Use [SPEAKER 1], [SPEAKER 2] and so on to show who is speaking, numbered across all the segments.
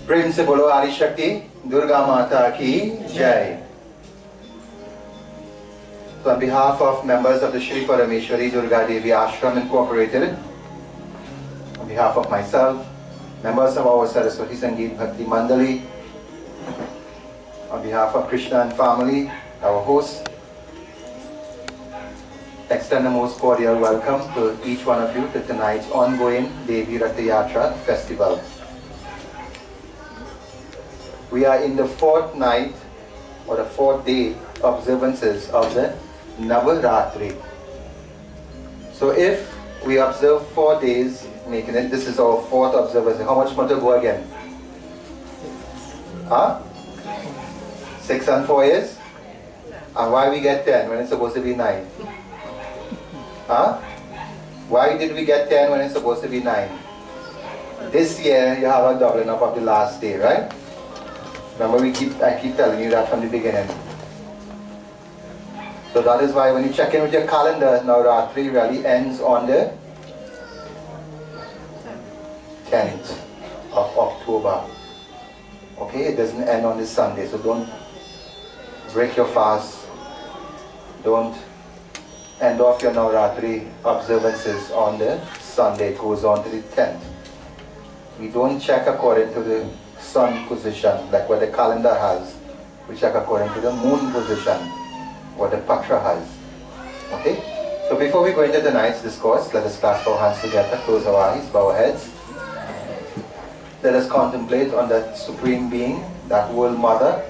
[SPEAKER 1] प्रेम से बोलो आदि शक्ति दुर्गा माता की जय. So on behalf of members of the Shri Parameshwari Durga Devi Ashram Incorporated, on behalf of myself, members of our Saraswati Sangeet Bhakti Mandali, on behalf of Krishna and family, our host, extend the most cordial welcome to each one of you to tonight's ongoing Devi Ratha Yatra festival. We are in the fourth night or the fourth day observances of the Navaratri. So if we observe 4 days, making it, this is our fourth observance. How much more to go again? Huh? 6 and 4 years? And why we get 10 when it's supposed to be 9? Huh? Why did we get 10 when it's supposed to be 9? This year you have a doubling up of the last day, right? Remember I keep telling you that from the beginning. So that is why when you check in with your calendar, Navratri really ends on the 10th of October. Okay, it doesn't end on this Sunday, so don't break your fast. Don't end off your Navratri observances on the Sunday. It goes on to the 10th. We don't check according to the sun position, like what the calendar has. We check according to the moon position, what the Patra has. Okay? So before we go into tonight's discourse, let us clasp our hands together, close our eyes, bow our heads. Let us contemplate on that Supreme Being, that World Mother.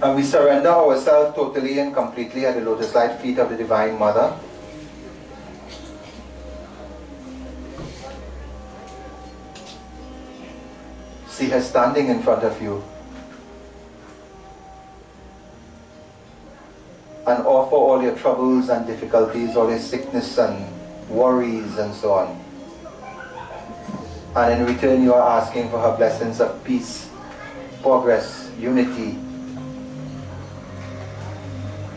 [SPEAKER 1] And we surrender ourselves totally and completely at the lotus-like feet of the Divine Mother. See her standing in front of you. And offer all your troubles and difficulties, all your sickness and worries and so on. And in return you are asking for her blessings of peace, progress, unity,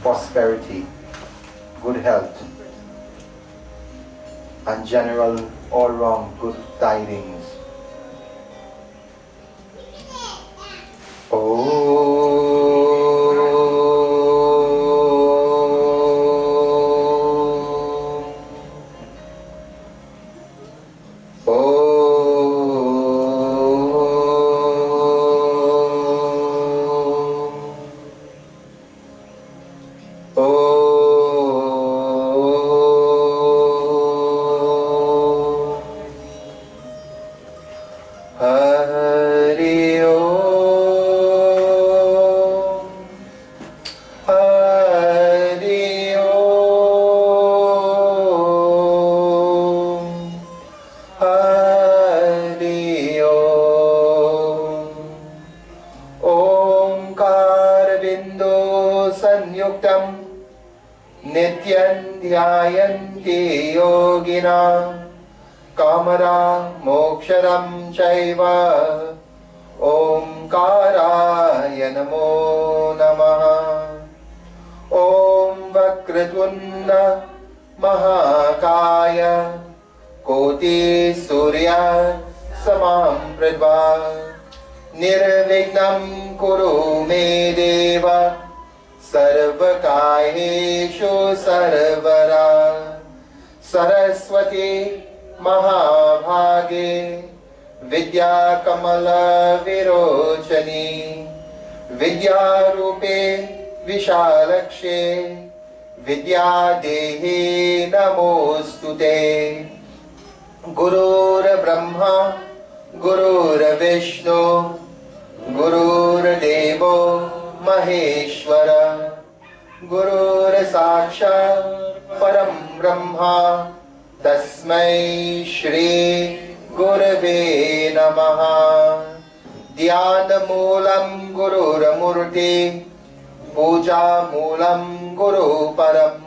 [SPEAKER 1] prosperity, good health, and general all-round good tidings. Shri Gurave Namaha. Dhyana Moolam Guru Ramurti, Puja Moolam Guru Param,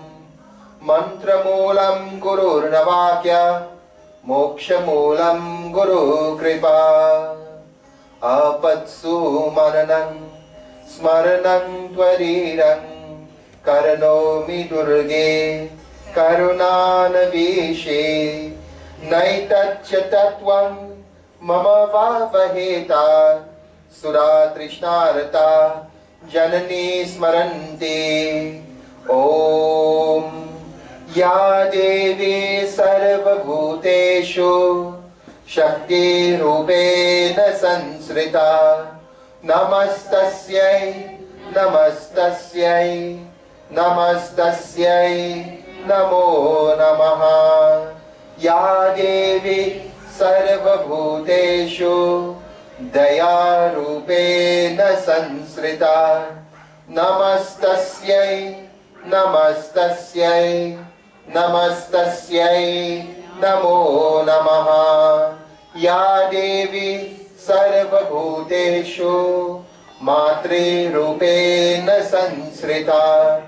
[SPEAKER 1] Mantra Moolam Guru Navakya, Moksha Moolam Guru Kripa. Apatsu Mananam Smaranam Tvariram Karanomi Durge Karunanavishe Naitacya Tatvam Mama Vavaheta Sura Trishnarata Janani Smarante Om Ya Devi Sarva Bhuteshu Shakti Rupena Sansrita Namastasyai, Namastasyai, Namastasyai, Namo Namaha. Ya Devi Sarvabhuteshu Dayarupena Sansrita. Namastasyai, Namastasyai, Namastasyai, Namo Namaha. Ya Devi Sarvabhuteshu Matri Rupena Sansrita.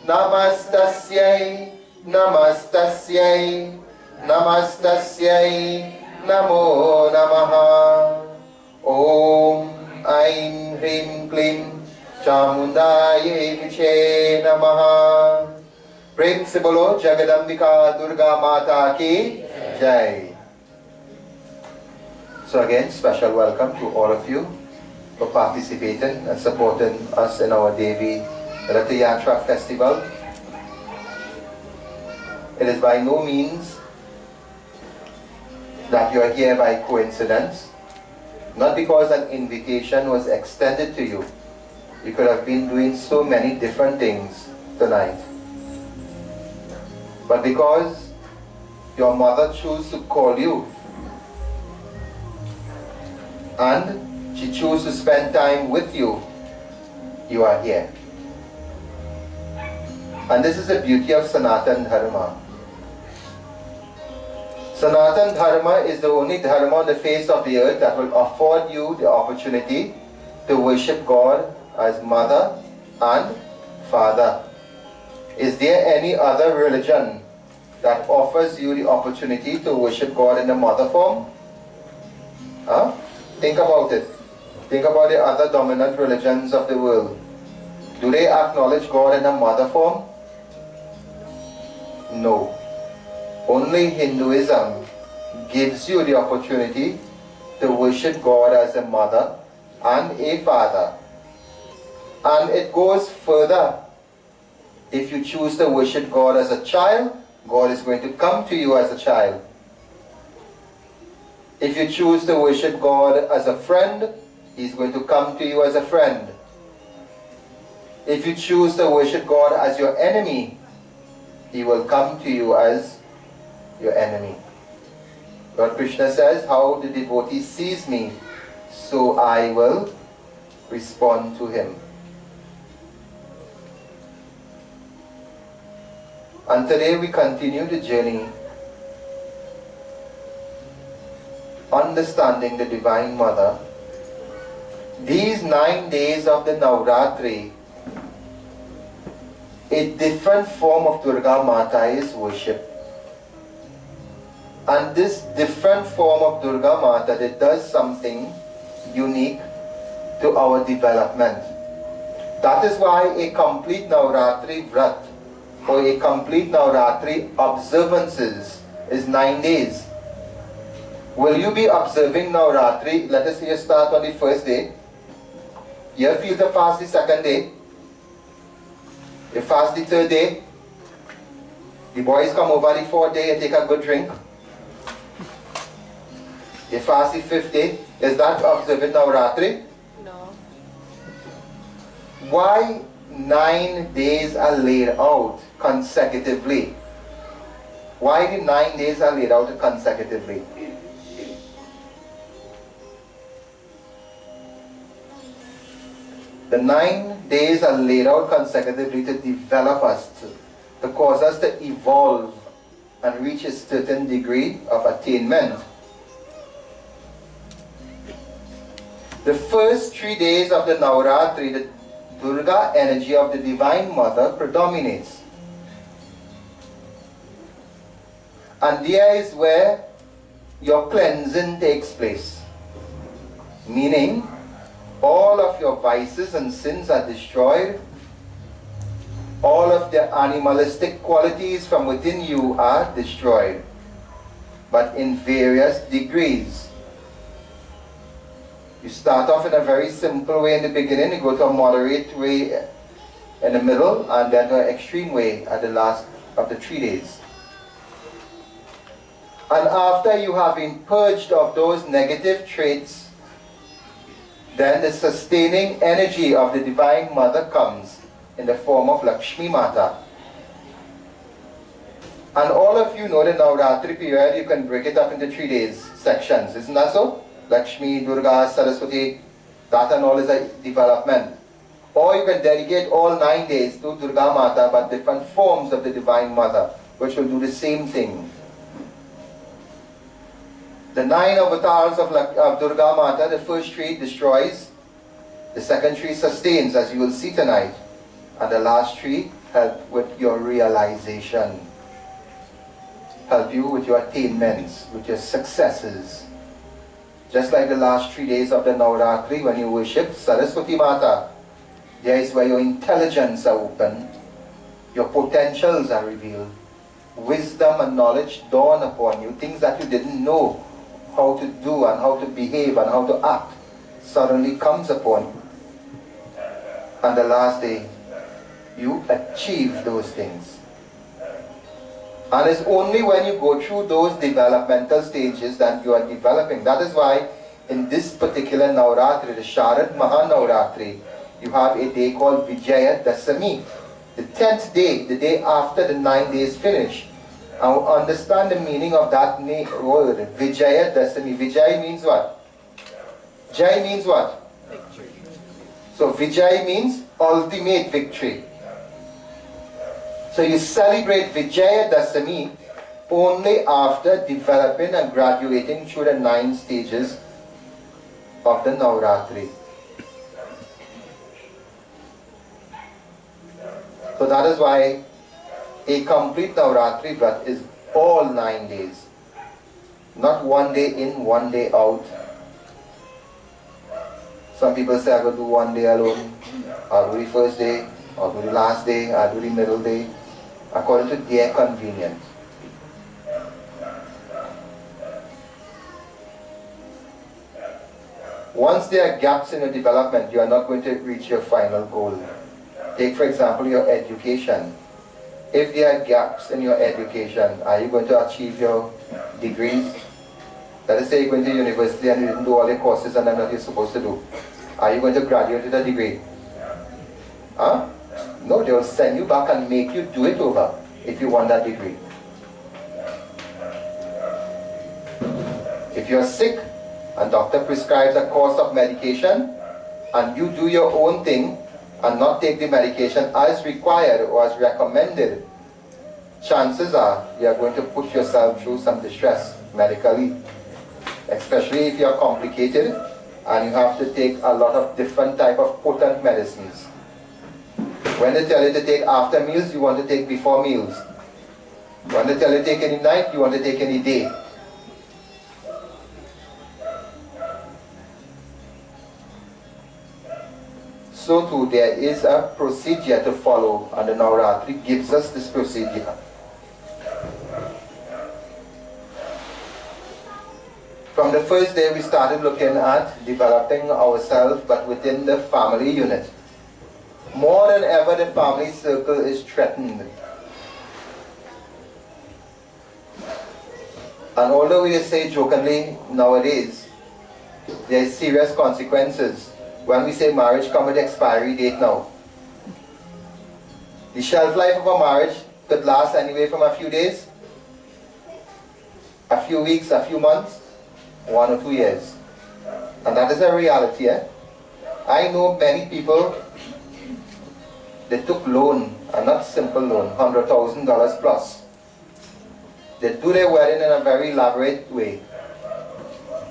[SPEAKER 1] Namastasyai, Namastasyai, Namastasyai, Namo Namaha. Om Aim Hrim Klim Chamundaye Viche Namaha. Prem se bolo Jagadambika Durga Mata ki Jai. So again, special welcome to all of you for participating and supporting us in our Devi Ratha Yatra festival. It is by no means that you are here by coincidence, not because an invitation was extended to you. You could have been doing so many different things tonight. But because your mother chose to call you and she chose to spend time with you, you are here. And this is the beauty of Sanatan Dharma. Sanatan Dharma is the only dharma on the face of the earth that will afford you the opportunity to worship God as mother and father. Is there any other religion that offers you the opportunity to worship God in the mother form? Huh? Think about it. Think about the other dominant religions of the world. Do they acknowledge God in the mother form? No. Only Hinduism gives you the opportunity to worship God as a mother and a father. And it goes further. If you choose to worship God as a child, God is going to come to you as a child. If you choose to worship God as a friend, He's going to come to you as a friend. If you choose to worship God as your enemy, He will come to you as your enemy. Lord Krishna says, how the devotee sees me, so I will respond to him. And today we continue the journey understanding the Divine Mother. These 9 days of the Navratri, a different form of Durga Mata is worshipped. And this different form of Durga Mata that does something unique to our development. That is why a complete Navratri Vrat or a complete Navratri observances is 9 days. Will you be observing Navratri? Let us say you start on the first day. You feel to fast the second day. You fast the third day. The boys come over the fourth day and take a good drink. You fast the fifth day. Is that observing Navratri?
[SPEAKER 2] No.
[SPEAKER 1] Why 9 days are laid out consecutively? Why the 9 days are laid out consecutively? The 9 days are laid out consecutively to develop us, to cause us to evolve and reach a certain degree of attainment. The first 3 days of the Navratri, the Durga energy of the Divine Mother predominates. And there is where your cleansing takes place. Meaning, all of your vices and sins are destroyed. All of the animalistic qualities from within you are destroyed, but in various degrees. You start off in a very simple way in the beginning, you go to a moderate way in the middle, and then to an extreme way at the last of the 3 days. And after you have been purged of those negative traits, Then the sustaining energy of the Divine Mother comes in the form of Lakshmi Mata. And all of you know the Navratri period, you can break it up into 3 days, sections, isn't that so? Lakshmi, Durga, Saraswati, that and all is a development. Or you can dedicate all 9 days to Durga Mata, but different forms of the Divine Mother, which will do the same thing. The 9 avatars of Durga Mata, the first 3 destroys, the second 3 sustains, as you will see tonight, and the last 3 help with your realization, help you with your attainments, with your successes. Just like the last 3 days of the Navratri, when you worship Saraswati Mata, there is where your intelligence are open, your potentials are revealed, wisdom and knowledge dawn upon you, things that you didn't know how to do and how to behave and how to act suddenly comes upon you. And the last day, you achieve those things. And it's only when you go through those developmental stages that you are developing. That is why in this particular Navratri, the Sharad Mahanavratri, you have a day called Vijaya Dasami. The 10th day, the day after the 9 days finish. And understand the meaning of that word, Vijaya Dasami. Vijay means what? Jai means what? Victory. So Vijay means ultimate victory. So you celebrate Vijaya Dasami only after developing and graduating through the 9 stages of the Navratri. So that is why a complete Navratri Vrat is all 9 days. Not 1 day in, 1 day out. Some people say I will do 1 day alone. I'll do the first day, I'll do the last day, I'll do the middle day, according to their convenience. Once there are gaps in your development, you are not going to reach your final goal. Take for example your education. If there are gaps in your education, are you going to achieve your degrees? Let us say you're going to university and you didn't do all the courses and then what you're supposed to do. Are you going to graduate with a degree? Huh? No, they will send you back and make you do it over if you want that degree. If you're sick and doctor prescribes a course of medication and you do your own thing and not take the medication as required or as recommended, chances are you are going to put yourself through some distress medically, especially if you are complicated and you have to take a lot of different type of potent medicines. When they tell you to take after meals, you want to take before meals. When they tell you to take any night, you want to take any day. So too, there is a procedure to follow, and the Navratri gives us this procedure. From the first day we started looking at developing ourselves, but within the family unit. More than ever, the family circle is threatened. And although we say jokingly nowadays, there are serious consequences. When we say marriage come with expiry date now. The shelf life of a marriage could last anywhere from a few days, a few weeks, a few months, 1 or 2 years. And that is a reality. I know many people, they took loan, and not simple loan, $100,000 plus. They do their wedding in a very elaborate way.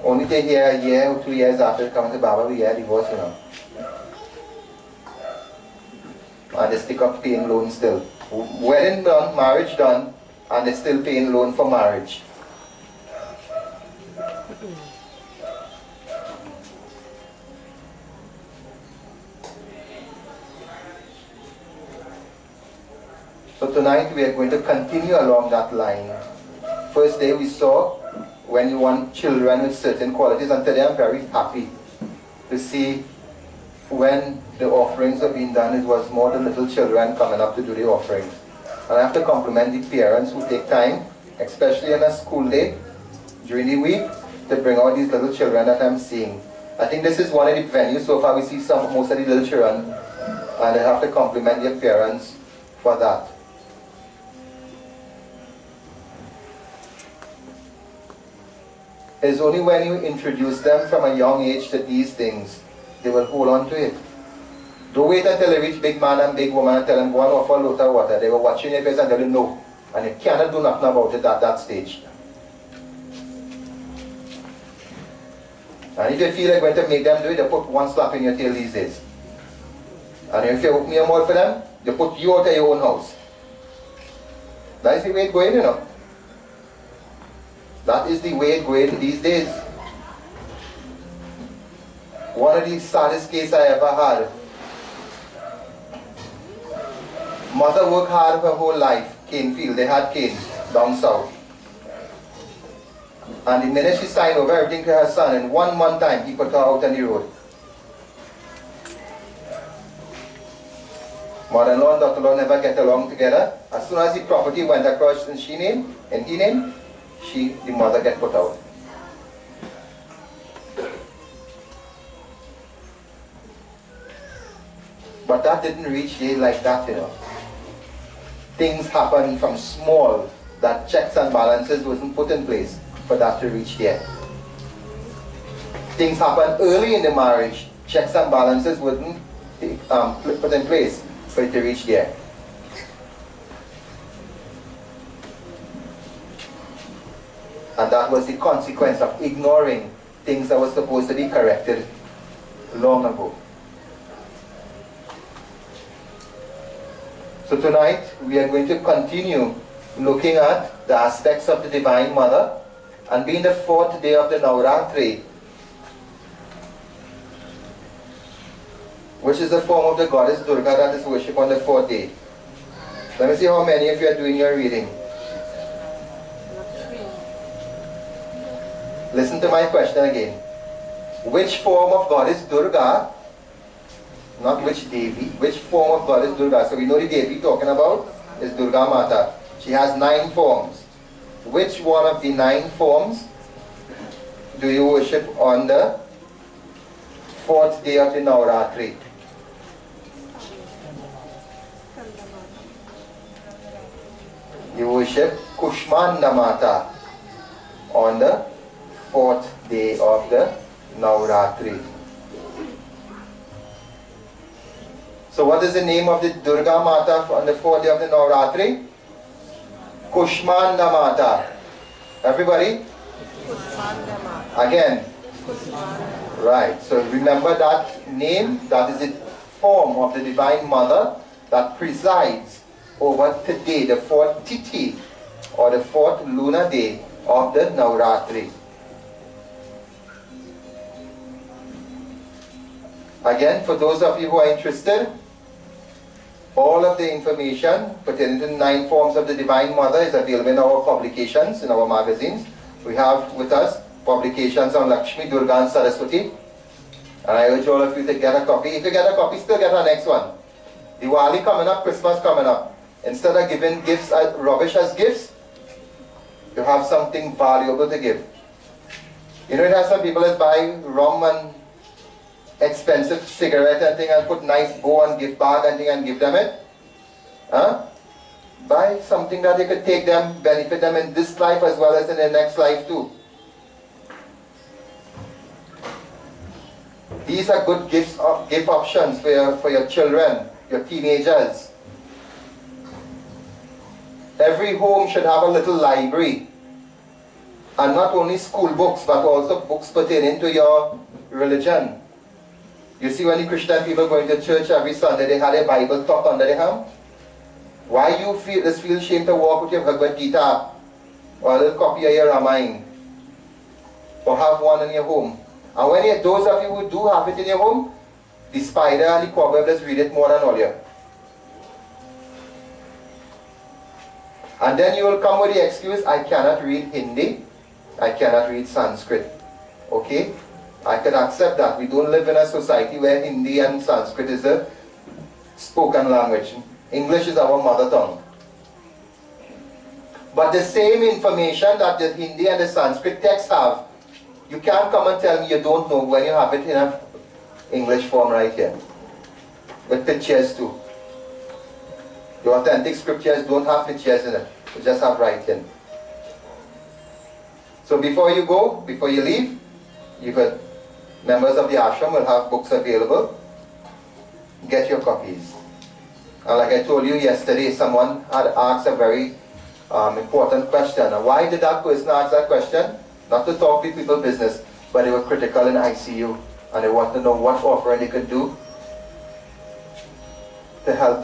[SPEAKER 1] Only to hear a year or 2 years after coming to Baba, we hear divorce, you know. And they stick up paying loan still. Wedding done, marriage done, and they're still paying loan for marriage. So tonight we are going to continue along that line. First day we saw when you want children with certain qualities, and today I'm very happy to see when the offerings are being done, it was more the little children coming up to do the offerings. And I have to compliment the parents who take time, especially on a school day, during the week, to bring out these little children that I'm seeing. I think this is one of the venues. So far we see most of the little children, and they have to compliment their parents for that. It's only when you introduce them from a young age to these things, they will hold on to it. Don't wait until they reach big man and big woman and tell them, go and offer a lot of water. They were watching your face and tell you no. And you cannot do nothing about it at that stage. And if you feel like going to make them do it, they put one slap in your tail these days. And if you open your mouth for them, they put you out of your own house. That is the way it's going, you know. That is the way it's going these days. One of the saddest cases I ever had. Mother worked hard her whole life, cane field, they had cane down south. And the minute she signed over everything to her son, in 1 month time, he put her out on the road. Mother-in-law and daughter-in-law never get along together. As soon as the property went across in she name, in he name, the mother get put out. But that didn't reach there like that, you know. Things happen from small, that checks and balances wasn't put in place for that to reach there. Things happen early in the marriage, checks and balances wasn't put in place for it to reach there. And that was the consequence of ignoring things that were supposed to be corrected long ago. So tonight we are going to continue looking at the aspects of the Divine Mother, and being the 4th day of the Navratri, which is the form of the goddess Durga that is worshipped on the 4th day. Let me see how many of you are doing your reading. Listen to my question again. Which form of goddess Durga, not which Devi, which form of goddess Durga? So we know the Devi talking about is Durga Mata. She has 9 forms. Which one of the 9 forms do you worship on the 4th day of the Navratri? You worship Kushmanda Mata on the 4th day of the Navratri. So what is the name of the Durga Mata on the 4th day of the Navratri? Kushmanda Mata. Everybody?
[SPEAKER 2] Kushmanda Mata.
[SPEAKER 1] Again.
[SPEAKER 2] Kushmanda.
[SPEAKER 1] Right. So remember that name. That is the form of the Divine Mother that presides over today, the 4th Tithi, or the 4th lunar day of the Navratri. Again, for those of you who are interested, all of the information pertaining to the 9 forms of the Divine Mother is available in our publications, in our magazines. We have with us publications on Lakshmi, Durga and Saraswati. And I urge all of you to get a copy. If you get a copy, still get our next one. Diwali coming up, Christmas coming up. Instead of giving gifts as rubbish as gifts, you have something valuable to give. You know, it has some people that buy rum and expensive cigarette and thing and put nice bow and gift bag and thing and give them it. Huh? Buy something that they could take them, benefit them in this life as well as in the next life too. These are good gift options for your children, your teenagers. Every home should have a little library, and not only school books but also books pertaining to your religion. You see, when the Christian people going to church every Sunday, they had a Bible tucked under their arm. Why you feel shame to walk with your Bhagavad Gita or a little copy of your Ramayana, or have one in your home? And when those of you who do have it in your home, the spider and the cobweb just read it more than all you. And then you will come with the excuse, I cannot read Hindi, I cannot read Sanskrit. Okay? I can accept that. We don't live in a society where Hindi and Sanskrit is a spoken language. English is our mother tongue. But the same information that the Hindi and the Sanskrit texts have You can't come and tell me you don't know when you have it in an English form right here. With pictures too. The authentic scriptures don't have pictures in it. They just have writing. So before you go, before you leave, members of the ashram will have books available. Get your copies. And like I told you yesterday, someone had asked a very important question. And why did that person ask that question? Not to talk to people business, but they were critical in ICU. And they wanted to know what offering they could do to help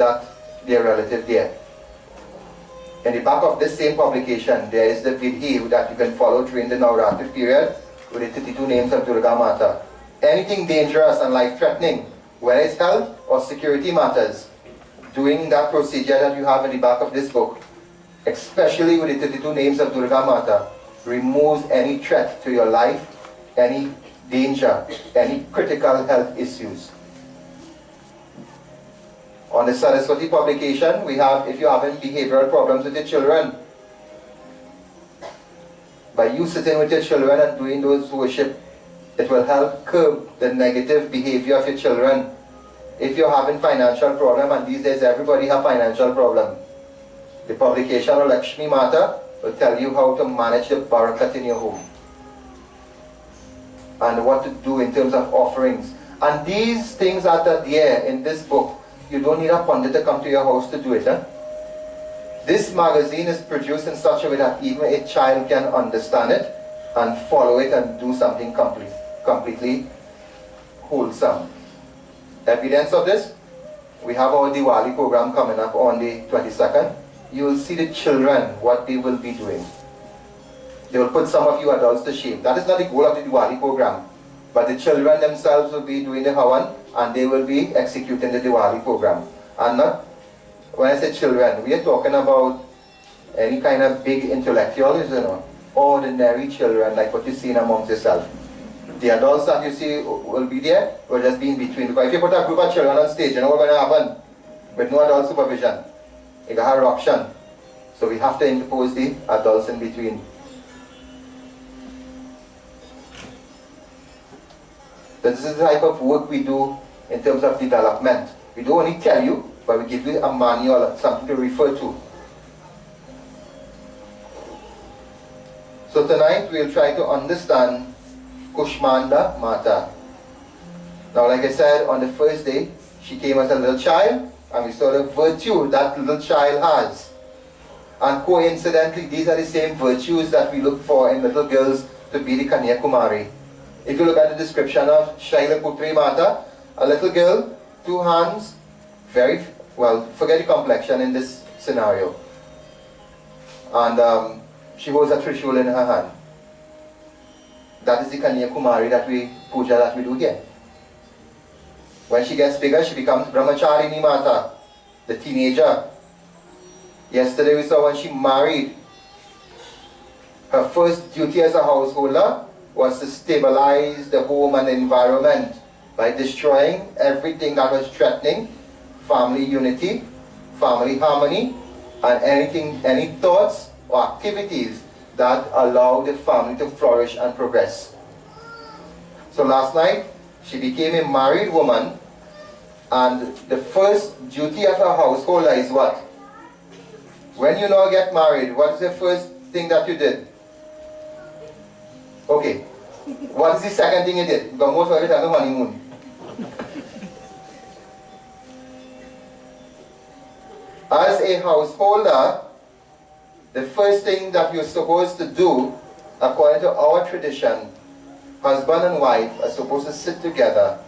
[SPEAKER 1] their relative there. In the back of this same publication, there is the video that you can follow during the Navratri period with the 32 names of Durga Mata. Anything dangerous and life-threatening, whether it's health or security matters, doing that procedure that you have in the back of this book, especially with the 32 names of Durga Mata, removes any threat to your life, any danger, any critical health issues. On the Saraswati publication, we have, if you're having behavioral problems with your children, by you sitting with your children and doing those worship, it will help curb the negative behavior of your children. If you're having financial problem, and these days everybody have financial problem, the publication of Lakshmi Mata will tell you how to manage the barakat in your home and what to do in terms of offerings. And these things that are there in this book, you don't need a pundit to come to your house to do it. This magazine is produced in such a way that even a child can understand it and follow it and do something completely wholesome. Evidence of this, we have our Diwali program coming up on the 22nd. You will see the children, what they will be doing. They will put some of you adults to shame. That is not the goal of the Diwali program. But the children themselves will be doing the Havan and they will be executing the Diwali program. And not, when I say children, we are talking about any kind of big intellectuals, you know, ordinary children like what you see in amongst yourself. The adults that you see will be there, will just be in between. Because if you put a group of children on stage, you know what's going to happen? With no adult supervision. You got a eruption. So we have to impose the adults in between. This is the type of work we do in terms of development. We don't only tell you, but we give you a manual, something to refer to. So tonight we'll try to understand Kushmanda Mata. Now like I said, on the first day, she came as a little child, and we saw the virtue that little child has. And coincidentally, these are the same virtues that we look for in little girls to be the Kanya Kumari. If you look at the description of Shaila Putri Mata, a little girl, 2 hands, very, well, forget the complexion in this scenario. And she holds a trishul in her hand. That is the Kanya Kumari that we, puja that we do here. When she gets bigger, she becomes Brahmacharini Mata, the teenager. Yesterday we saw when she married, her first duty as a householder was to stabilize the home and the environment by destroying everything that was threatening family unity, family harmony, and any thoughts or activities that allow the family to flourish and progress. So last night, she became a married woman, and the first duty of a householder is what? When you now get married, what is the first thing that you did? Okay. What is the second thing you did? Because most of it on the honeymoon. As a householder, the first thing that you're supposed to do, according to our tradition, husband and wife are supposed to sit together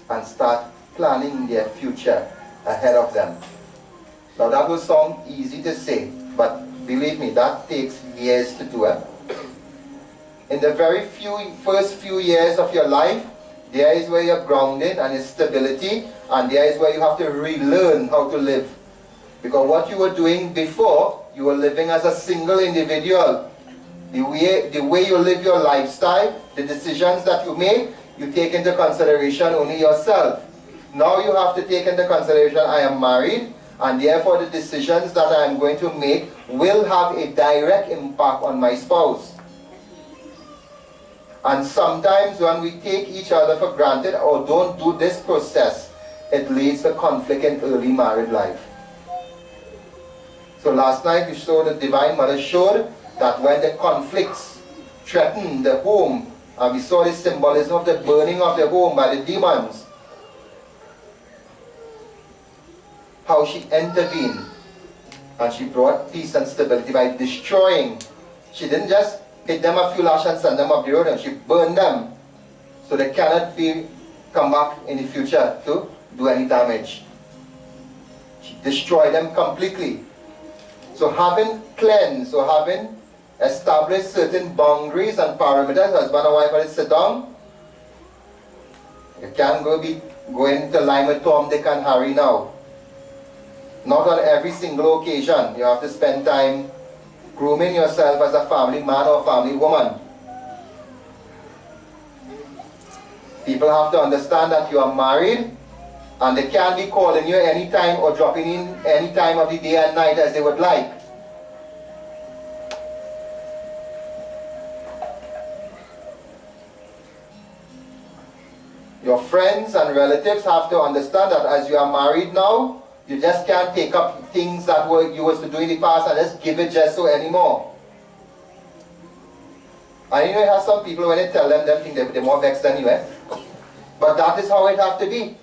[SPEAKER 1] and start planning their future ahead of them. Now that will sound easy to say, but believe me, that takes years to do it. In the very first few years of your life, there is where you're grounded and it's stability, and there is where you have to relearn how to live. Because what you were doing before, you were living as a single individual. The way you live your lifestyle, the decisions that you make, you take into consideration only yourself. Now you have to take into consideration, I am married, and therefore the decisions that I am going to make will have a direct impact on my spouse. And sometimes when we take each other for granted or don't do this process, it leads to conflict in early married life. So last night we showed, the Divine Mother showed that when the conflicts threaten the home, and we saw the symbolism of the burning of the home by the demons, how she intervened and she brought peace and stability by destroying. She didn't just hit them a few lashes and send them up the road, and she burned them so they cannot come back in the future to do any damage. She destroyed them completely. So having cleansed or having established certain boundaries and parameters, husband and wife will sit down. You can't go into line with Tom, Dick and Harry now. Not on every single occasion. You have to spend time grooming yourself as a family man or family woman. People have to understand that you are married and they can't be calling you anytime or dropping in any time of the day and night as they would like. Your friends and relatives have to understand that as you are married now, you just can't take up things that you was to do in the past and just give it just so anymore. And you know, you have some people, when you tell them think they're more vexed than you, eh? But that is how it has to be.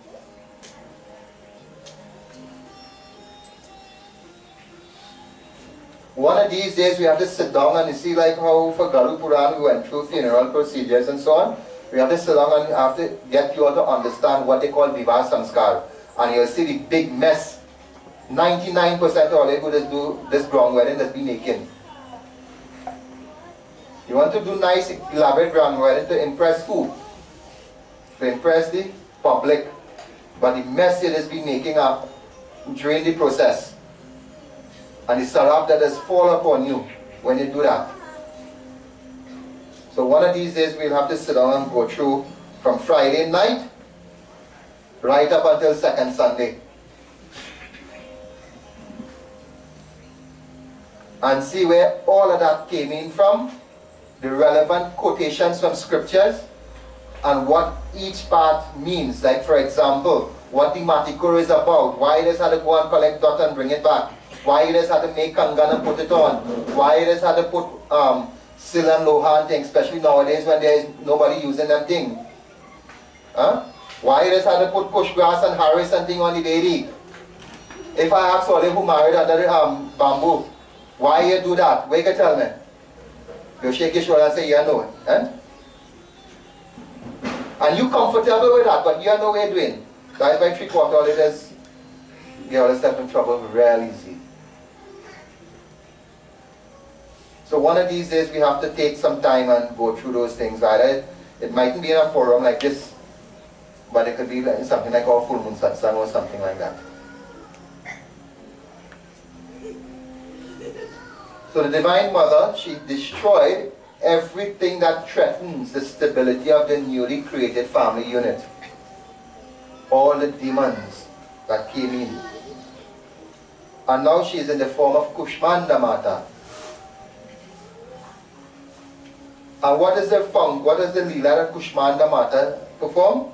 [SPEAKER 1] One of these days we have to sit down and you see like how for Garu Puran we went through funeral procedures and so on. We have to sit down and have to get you all to understand what they call Vivah Samskar. And you'll see the big mess. 99% of all they do this ground wedding that's been making. You want to do nice, elaborate ground wedding to impress who? To impress the public. But the mess it has been making up during the process. And the sarab that has fallen upon you when you do that. So one of these days we'll have to sit down and go through from Friday night right up until second Sunday. And see where all of that came in from, the relevant quotations from scriptures, and what each part means. Like for example, what the Matikura is about, why it has had to go and collect dot and bring it back, why it has had to make kangan and put it on, why it has had to put sil and loha and things, especially nowadays when there is nobody using them thing. Huh? Why it has had to put kush grass and harris and thing on the baby. If I ask all who married under bamboo, why you do that? Where you can tell me? You shake your shoulder and say, you know it. Eh? And you comfortable with that, but you know what you're doing. That's by 3/4 all it is. You all step in trouble real easy. So one of these days we have to take some time and go through those things. Right? It mightn't be in a forum like this, but it could be like something like our full moon satsang or something like that. So the Divine Mother, she destroyed everything that threatens the stability of the newly created family unit. All the demons that came in. And now she is in the form of Kushmanda Mata. And what is the Leela that Kushmanda Mata perform?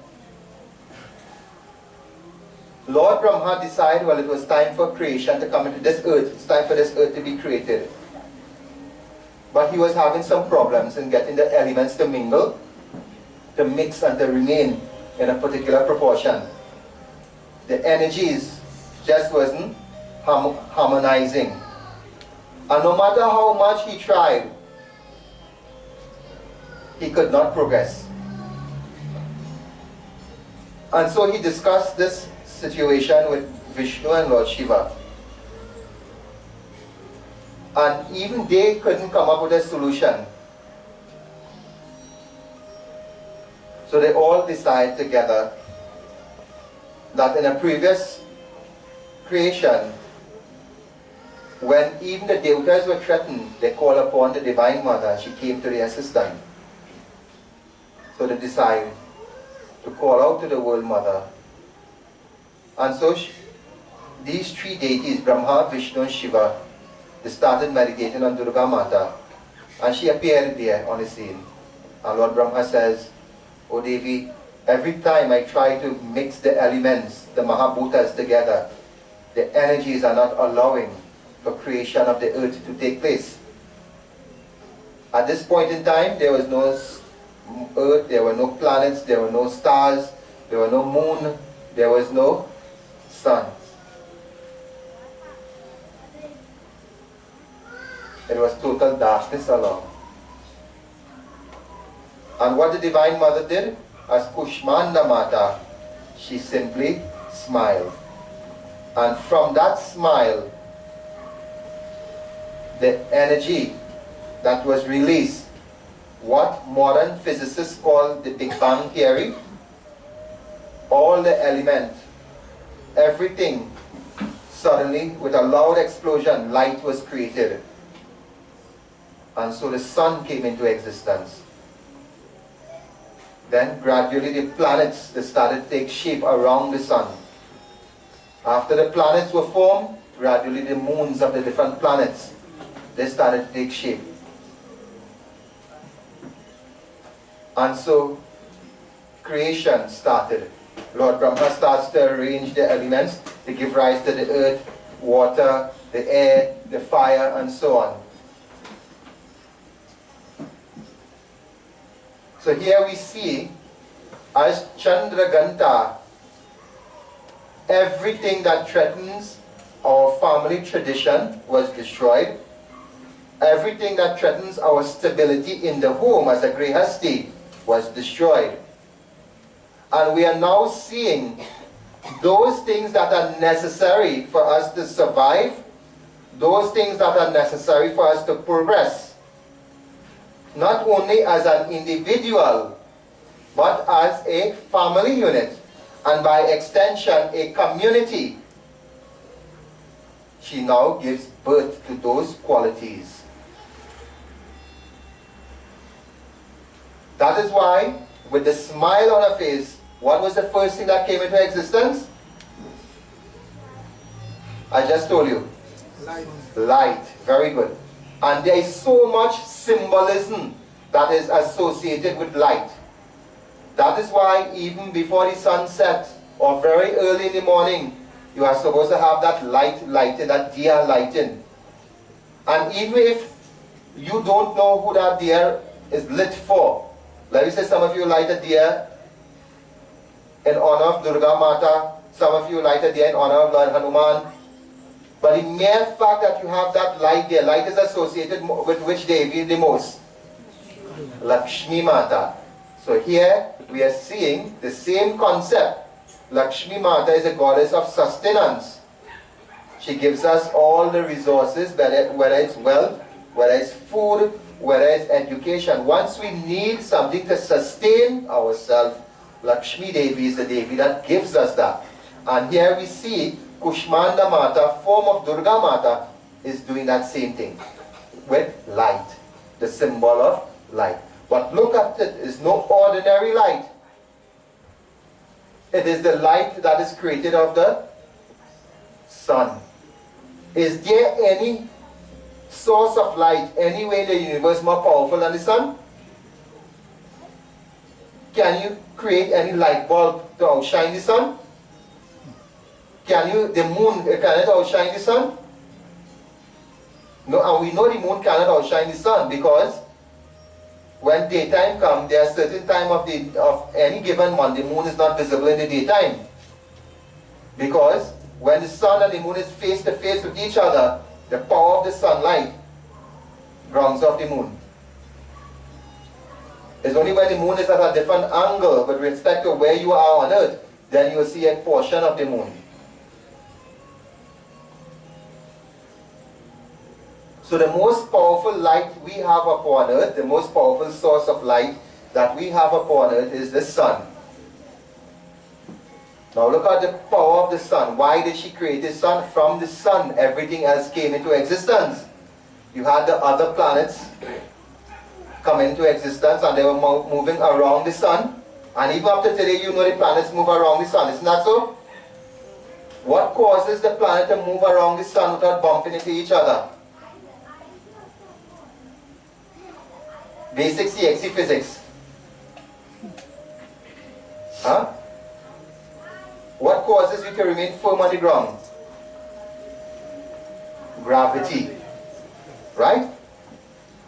[SPEAKER 1] Lord Brahma decided, well, it was time for creation to come into this earth. It's time for this earth to be created. But he was having some problems in getting the elements to mingle, to mix and to remain in a particular proportion. The energies just wasn't harmonizing. And no matter how much he tried, he could not progress. And so he discussed this situation with Vishnu and Lord Shiva. And even they couldn't come up with a solution. So they all decided together that in a previous creation, when even the devatas were threatened, they called upon the Divine Mother and she came to their assistance. So they decided to call out to the World Mother. And so these three deities, Brahma, Vishnu and Shiva, they started meditating on Durga Mata, and she appeared there on the scene. And Lord Brahma says, "Oh Devi, every time I try to mix the elements, the Mahabhutas together, the energies are not allowing for creation of the earth to take place." At this point in time, there was no earth, there were no planets, there were no stars, there were no moon, there was no sun. It was total darkness alone. And what the Divine Mother did, as Kushmanda Mata, she simply smiled. And from that smile, the energy that was released, what modern physicists call the Big Bang Theory, all the elements, everything, suddenly, with a loud explosion, light was created. And so the sun came into existence. Then gradually the planets, they started to take shape around the sun. After the planets were formed, gradually the moons of the different planets, they started to take shape. And so creation started. Lord Brahma starts to arrange the elements to give rise to the earth, water, the air, the fire, and so on. So here we see, as Chandraganta, everything that threatens our family tradition was destroyed. Everything that threatens our stability in the home as a Grihasti was destroyed. And we are now seeing those things that are necessary for us to survive, those things that are necessary for us to progress, not only as an individual, but as a family unit, and by extension, a community. She now gives birth to those qualities. That is why, with the smile on her face, what was the first thing that came into existence? I just told you.
[SPEAKER 2] Light.
[SPEAKER 1] Light. Very good. And there is so much symbolism that is associated with light. That is why even before the sun sets, or very early in the morning, you are supposed to have that light lighted, that diya lighting. And even if you don't know who that diya is lit for, let me say some of you light a diya in honor of Durga Mata, some of you light a diya in honor of Lord Hanuman. But the mere fact that you have that light there, light is associated with which Devi the most? Lakshmi Mata. So here we are seeing the same concept. Lakshmi Mata is a goddess of sustenance. She gives us all the resources, whether it's wealth, whether it's food, whether it's education. Once we need something to sustain ourselves, Lakshmi Devi is the Devi that gives us that. And here we see Kushmanda Mata, form of Durga Mata, is doing that same thing with light, the symbol of light. But look at it, it's no ordinary light. It is the light that is created of the sun. Is there any source of light anywhere in the universe more powerful than the sun? Can you create any light bulb to outshine the sun? Can you, the moon, can it outshine the sun? No, and we know the moon cannot outshine the sun because when daytime comes, there are certain time of any given month, the moon is not visible in the daytime. Because when the sun and the moon is face to face with each other, the power of the sunlight grounds off the moon. It's only when the moon is at a different angle with respect to where you are on earth, then you will see a portion of the moon. So the most powerful light we have upon earth, the most powerful source of light that we have upon earth is the sun. Now look at the power of the sun. Why did she create the sun? From the sun, everything else came into existence. You had the other planets come into existence and they were moving around the sun. And even up to today, you know the planets move around the sun. Isn't that so? What causes the planet to move around the sun without bumping into each other? Basic CXC physics. Huh? What causes you to remain firm on the ground? Gravity. Right?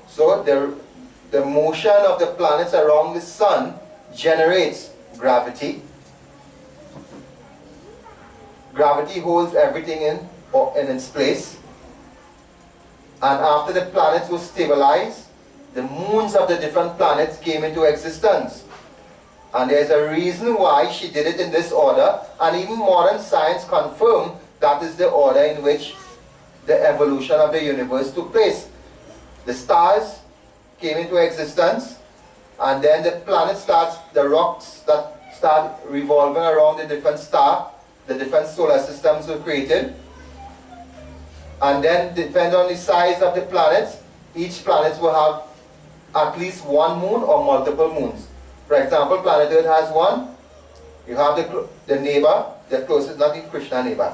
[SPEAKER 1] So the motion of the planets around the sun generates gravity. Gravity holds everything in its place. And after the planets were stabilized, the moons of the different planets came into existence. And there's a reason why she did it in this order, and even modern science confirmed that is the order in which the evolution of the universe took place. The stars came into existence, and then the planets the rocks that start revolving around the different stars, the different solar systems were created. And then, depending on the size of the planets, each planet will have at least one moon or multiple moons. For example, planet Earth has one. You have the neighbor, the closest, not the Krishna neighbor,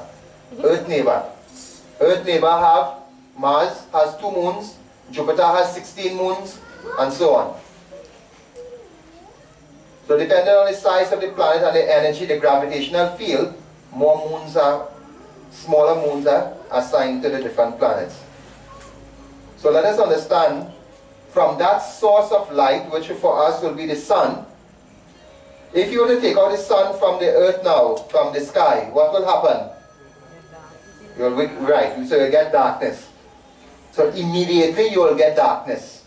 [SPEAKER 1] Earth neighbor. Earth neighbor have, Mars has 2 moons, Jupiter has 16 moons, and so on. So depending on the size of the planet and the energy, the gravitational field, more moons are, smaller moons are assigned to the different planets. So let us understand, from that source of light, which for us will be the sun, if you were to take out the sun from the earth now, from the sky, what will happen? Right, so you'll get darkness. So immediately you will get darkness.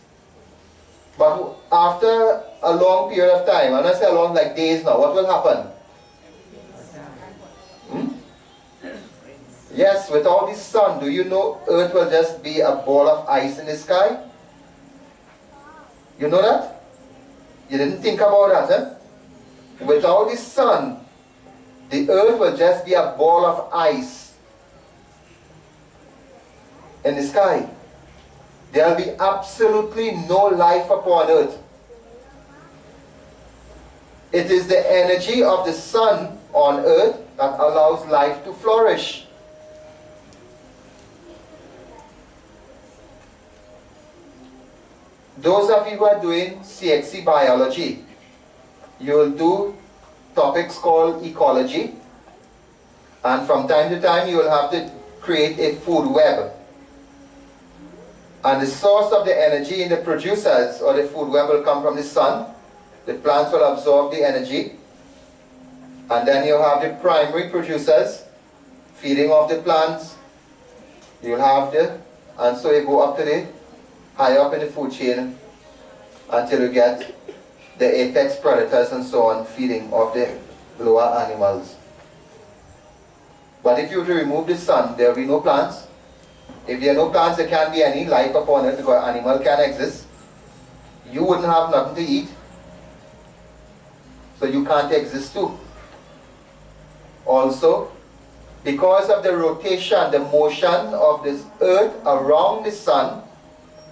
[SPEAKER 1] But after a long period of time, and I say along like days now, what will happen? Yes, without the sun, do you know Earth will just be a ball of ice in the sky? You know that? You didn't think about that, eh? Without the sun, the Earth will just be a ball of ice in the sky. There will be absolutely no life upon Earth. It is the energy of the sun on Earth that allows life to flourish. Those of you who are doing CXC biology, you will do topics called ecology, and from time to time you will have to create a food web. And the source of the energy in the producers or the food web will come from the sun. The plants will absorb the energy, and then you have the primary producers feeding off the plants. You'll have and so you go up to the high up in the food chain until you get the apex predators and so on feeding off the lower animals. But if you were to remove the sun, there will be no plants. If there are no plants, there can't be any life upon it because animal can exist. You wouldn't have nothing to eat, so you can't exist too. Also, because of the rotation, the motion of this earth around the sun,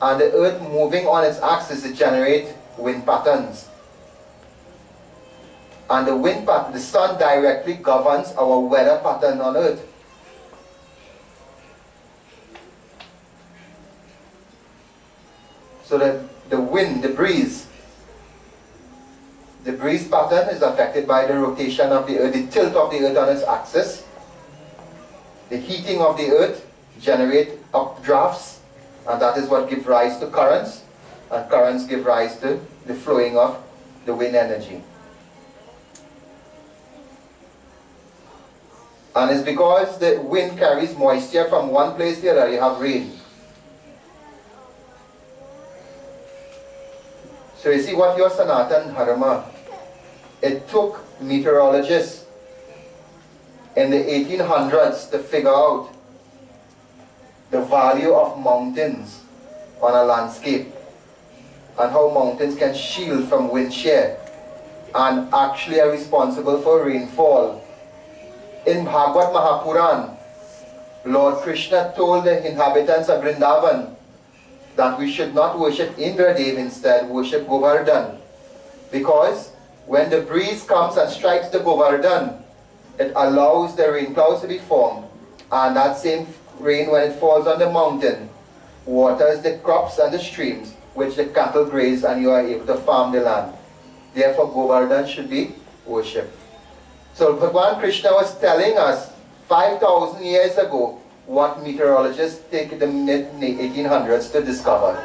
[SPEAKER 1] and the earth moving on its axis, it generates wind patterns. And the wind pattern, the sun directly governs our weather pattern on earth. So the wind, the breeze pattern is affected by the rotation of the earth, the tilt of the earth on its axis. The heating of the earth generates updrafts, and that is what gives rise to currents, and currents give rise to the flowing of the wind energy. And it's because the wind carries moisture from one place to the other, you have rain. So you see what your Sanatan Dharma, it took meteorologists in the 1800s to figure out the value of mountains on a landscape and how mountains can shield from wind shear and actually are responsible for rainfall. In Bhagavad Mahapuran, Lord Krishna told the inhabitants of Vrindavan that we should not worship Indradev, instead worship Govardhan, because when the breeze comes and strikes the Govardhan, it allows the rain clouds to be formed, and that same rain, when it falls on the mountain, waters the crops and the streams which the cattle graze, and you are able to farm the land. Therefore Govardhan should be worship. So Bhagwan Krishna was telling us 5,000 years ago what meteorologists take the mid-1800s to discover.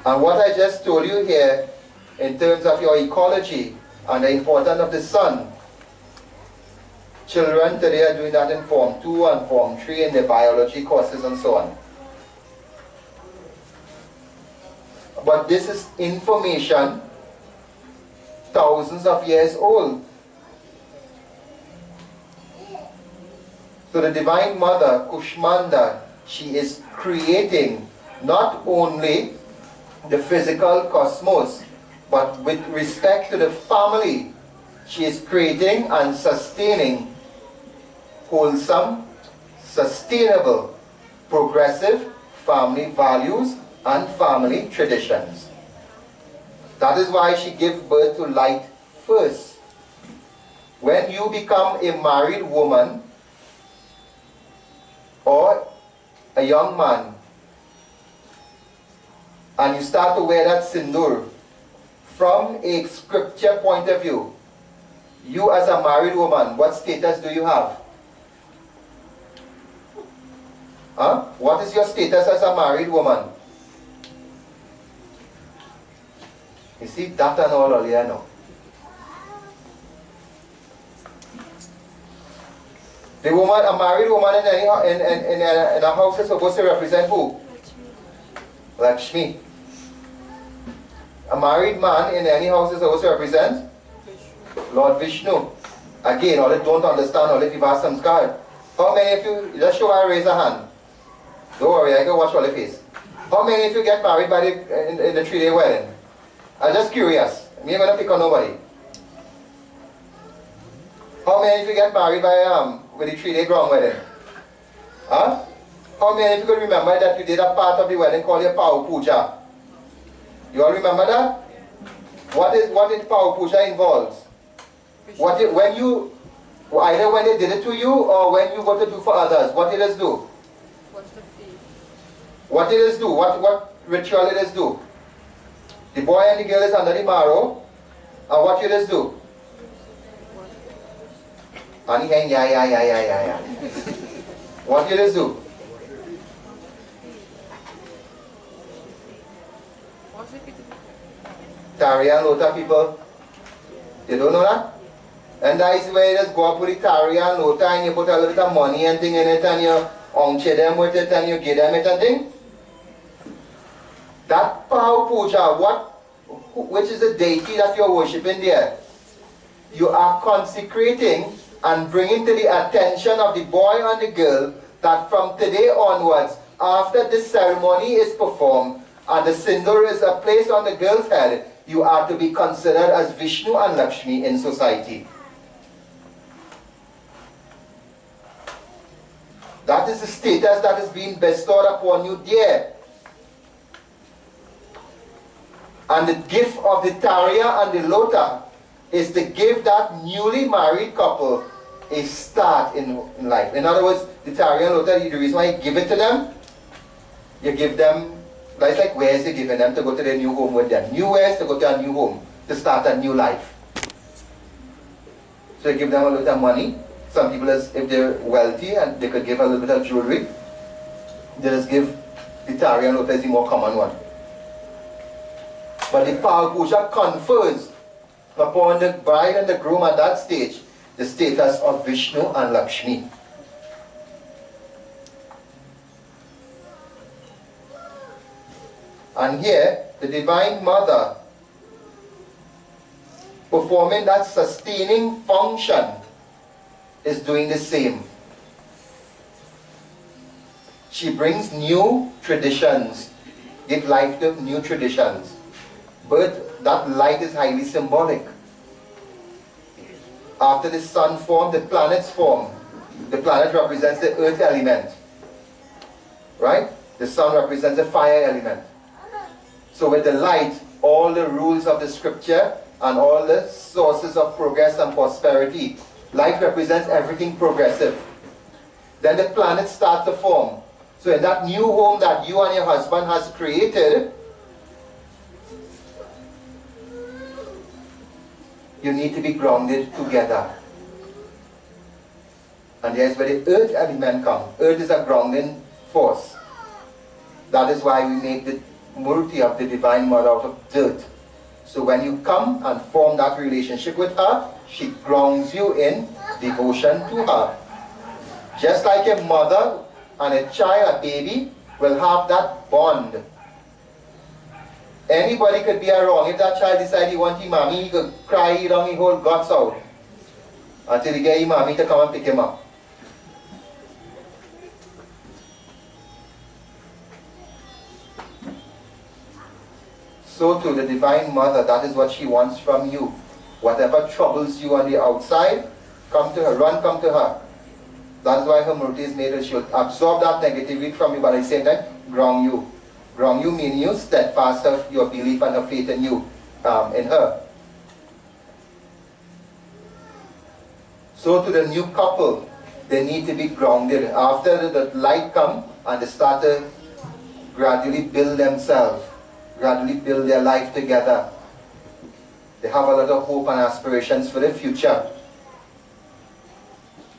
[SPEAKER 1] And what I just told you here, in terms of your ecology and the importance of the sun, children today are doing that in Form 2 and Form 3 in their biology courses and so on. But this is information thousands of years old. So the Divine Mother, Kushmanda, she is creating not only the physical cosmos, but with respect to the family, she is creating and sustaining wholesome, sustainable, progressive family values and family traditions. That is why she gives birth to light first. When you become a married woman or a young man, and you start to wear that sindoor, from a scripture point of view, you as a married woman, what status do you have? Huh? What is your status as a married woman? You see, that and all earlier now. The woman, a married woman in a house is supposed to represent who? Lakshmi. A married man in any house is supposed to represent Lord Vishnu. Again, all if don't understand, all if you've asked some card. How many of you, just show her, raise a hand. Don't worry, I can watch all the face. How many of you get married by in the 3-day wedding? I'm just curious. Me ain't gonna pick on nobody. How many of you get married by with the 3-day ground wedding? Huh? How many of you can remember that you did a part of the wedding called your Pau Puja? You all remember that? What is Pau Puja involves? When you, either when they did it to you or when you go to do for others, what it is do?
[SPEAKER 2] What's the fee?
[SPEAKER 1] What it is do? What ritual it is do? The boy and the girl is under the marrow, and what it is do? Yeah. What it is do? Tari and Lota people, you don't know that? And that is where you just go up with the Tari and Lota and you put a little bit of money and thing in it and you unche them with it and you give them it and thing. That Pau Puja, which is the deity that you're worshipping there, you are consecrating and bringing to the attention of the boy and the girl that from today onwards, after this ceremony is performed and the sindoor is placed on the girl's head, you are to be considered as Vishnu and Lakshmi in society. That is the status that is being bestowed upon you there. And the gift of the Tarya and the Lota is to give that newly married couple a start in life. In other words, the Tarya and Lota, the reason why you give it to them, you give them, that's like wares you're giving them to go to their new home with them. New wares to go to a new home, to start a new life. So you give them a little money. Some people, if they're wealthy and they could give a little bit of jewelry, they just give the Tarya and Lota is the more common one. But the Pau Puja confers upon the bride and the groom at that stage the status of Vishnu and Lakshmi. And here, the Divine Mother, performing that sustaining function, is doing the same. She brings new traditions, give life to new traditions. But that light is highly symbolic. After the sun formed, the planets form. The planet represents the earth element. Right? The sun represents the fire element. So with the light, all the rules of the scripture and all the sources of progress and prosperity, light represents everything progressive. Then the planets start to form. So in that new home that you and your husband has created, you need to be grounded together. And there's where the earth element comes. Earth is a grounding force. That is why we make the Murti of the Divine Mother out of dirt. So when you come and form that relationship with her, she grounds you in devotion to her. Just like a mother and a child, a baby, will have that bond. Anybody could be around. If that child decides he wants his mommy, he could cry down his whole guts out until he gets his mommy to come and pick him up. So to the Divine Mother, that is what she wants from you. Whatever troubles you on the outside, come to her, come to her. That's why her Murti is made, she'll absorb that negativity from you, but at the same time, ground you. Ground you meaning you steadfast of your belief and her faith in you, in her. So to the new couple, they need to be grounded. After the light comes and they start to gradually build themselves, gradually build their life together. They have a lot of hope and aspirations for the future.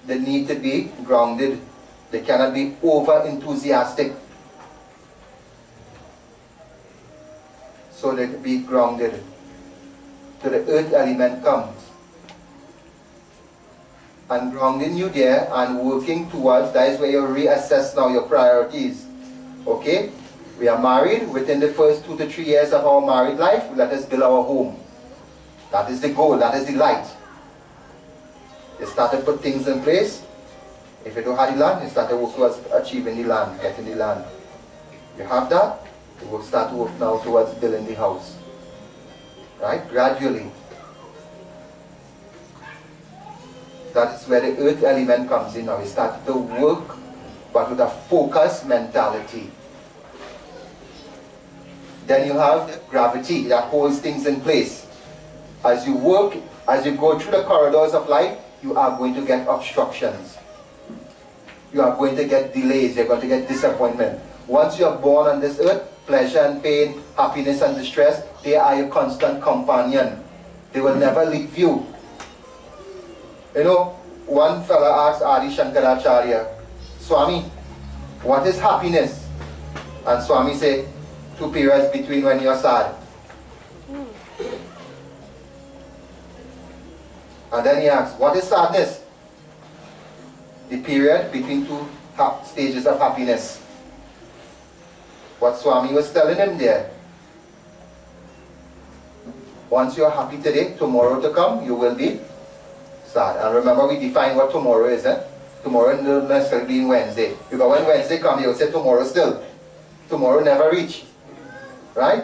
[SPEAKER 1] They need to be grounded. They cannot be over enthusiastic. So they be grounded. So the earth element comes. And grounding you there and working towards, that is where you reassess now your priorities. Okay? We are married. Within the first 2 to 3 years of our married life, let us build our home. That is the goal. That is the light. You start to put things in place. If you don't have the land, you start to work towards achieving the land, getting the land. You have that, you will start to work now towards building the house. Right? Gradually. That is where the earth element comes in now. You start to work, but with a focused mentality. Then you have the gravity that holds things in place. As you work, as you go through the corridors of life, you are going to get obstructions. You are going to get delays. You're going to get disappointment. Once you are born on this earth, pleasure and pain, happiness and distress, they are your constant companion. They will never leave you. You know, one fella asked Adi Shankaracharya, Swami, what is happiness? And Swami said, 2 periods between when you are sad. And then he asks, what is sadness? The period between 2 stages of happiness. What Swami was telling him there. Once you are happy today, tomorrow to come, you will be sad. And remember, we define what tomorrow is. Tomorrow doesn't necessarily be Wednesday. Because when Wednesday comes, you'll say tomorrow still. Tomorrow never reach. Right?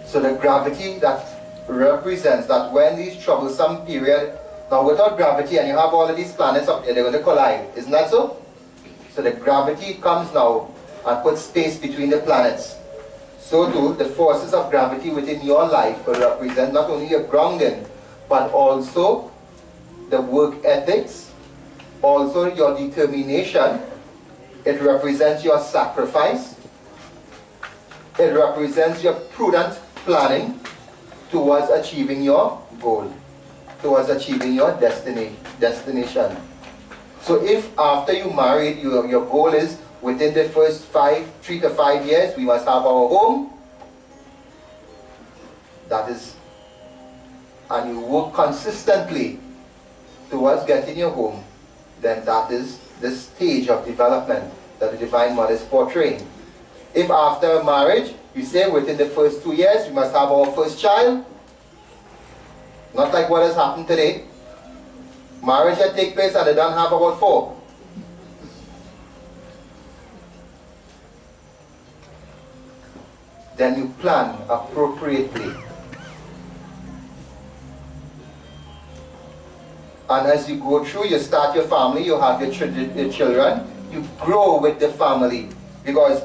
[SPEAKER 1] So the gravity that represents that when these troublesome period, now without gravity and you have all of these planets up there, they're going to collide. Isn't that so? So the gravity comes now and puts space between the planets. So too, the forces of gravity within your life will represent not only your grounding, but also the work ethics, also your determination. It represents your sacrifice. It represents your prudent planning towards achieving your goal, towards achieving your destination. So if after you married, your goal is within the first 3 to 5 years, we must have our home, that is, and you work consistently towards getting your home, then that is the stage of development that the Divine Mother is portraying. If after marriage, you say within the first 2 years, we must have our first child, not like what has happened today. Marriage that take place and they don't have about 4. Then you plan appropriately. And as you go through, you start your family, you have your children, you grow with the family. Because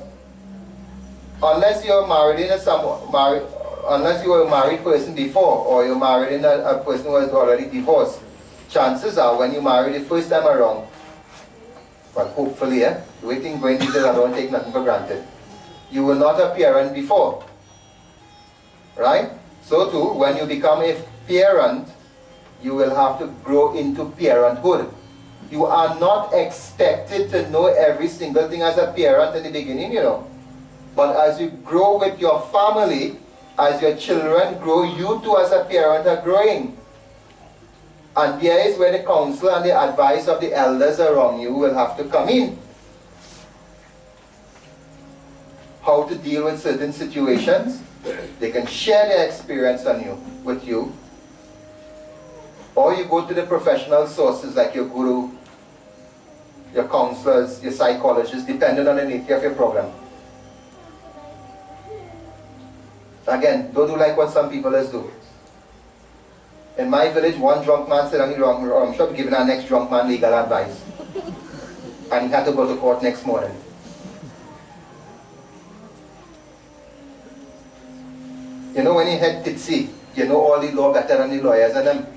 [SPEAKER 1] unless you're married in unless you were a married person before, or you're married in a person who is already divorced, chances are when you marry the first time around, well, hopefully, waiting going these days, I don't take nothing for granted. You were not a parent before, right? So too, when you become a parent, you will have to grow into parenthood. You are not expected to know every single thing as a parent in the beginning, you know. But as you grow with your family, as your children grow, you too as a parent are growing. And there is where the counsel and the advice of the elders around you will have to come in. How to deal with certain situations. They can share their experience with you. Or you go to the professional sources like your guru, your counselors, your psychologists, depending on the nature of your problem. Again, don't do like what some people do. In my village, one drunk man said on the wrong shop giving our next drunk man legal advice. And he had to go to court next morning. You know when you head tipsy, you know all the law better than the lawyers and them.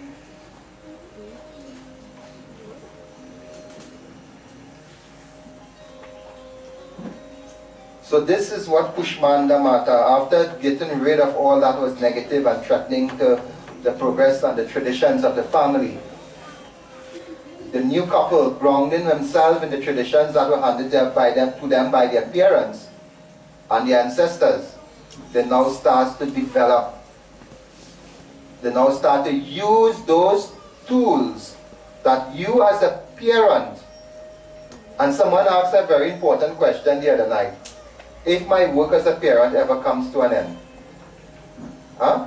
[SPEAKER 1] So this is what Kushmanda Mata, after getting rid of all that was negative and threatening to the progress and the traditions of the family, the new couple, grounding themselves in the traditions that were handed to them by their parents and their ancestors, they now start to develop. They now start to use those tools that you as a parent, and someone asked a very important question the other night. If my work as a parent ever comes to an end? Huh?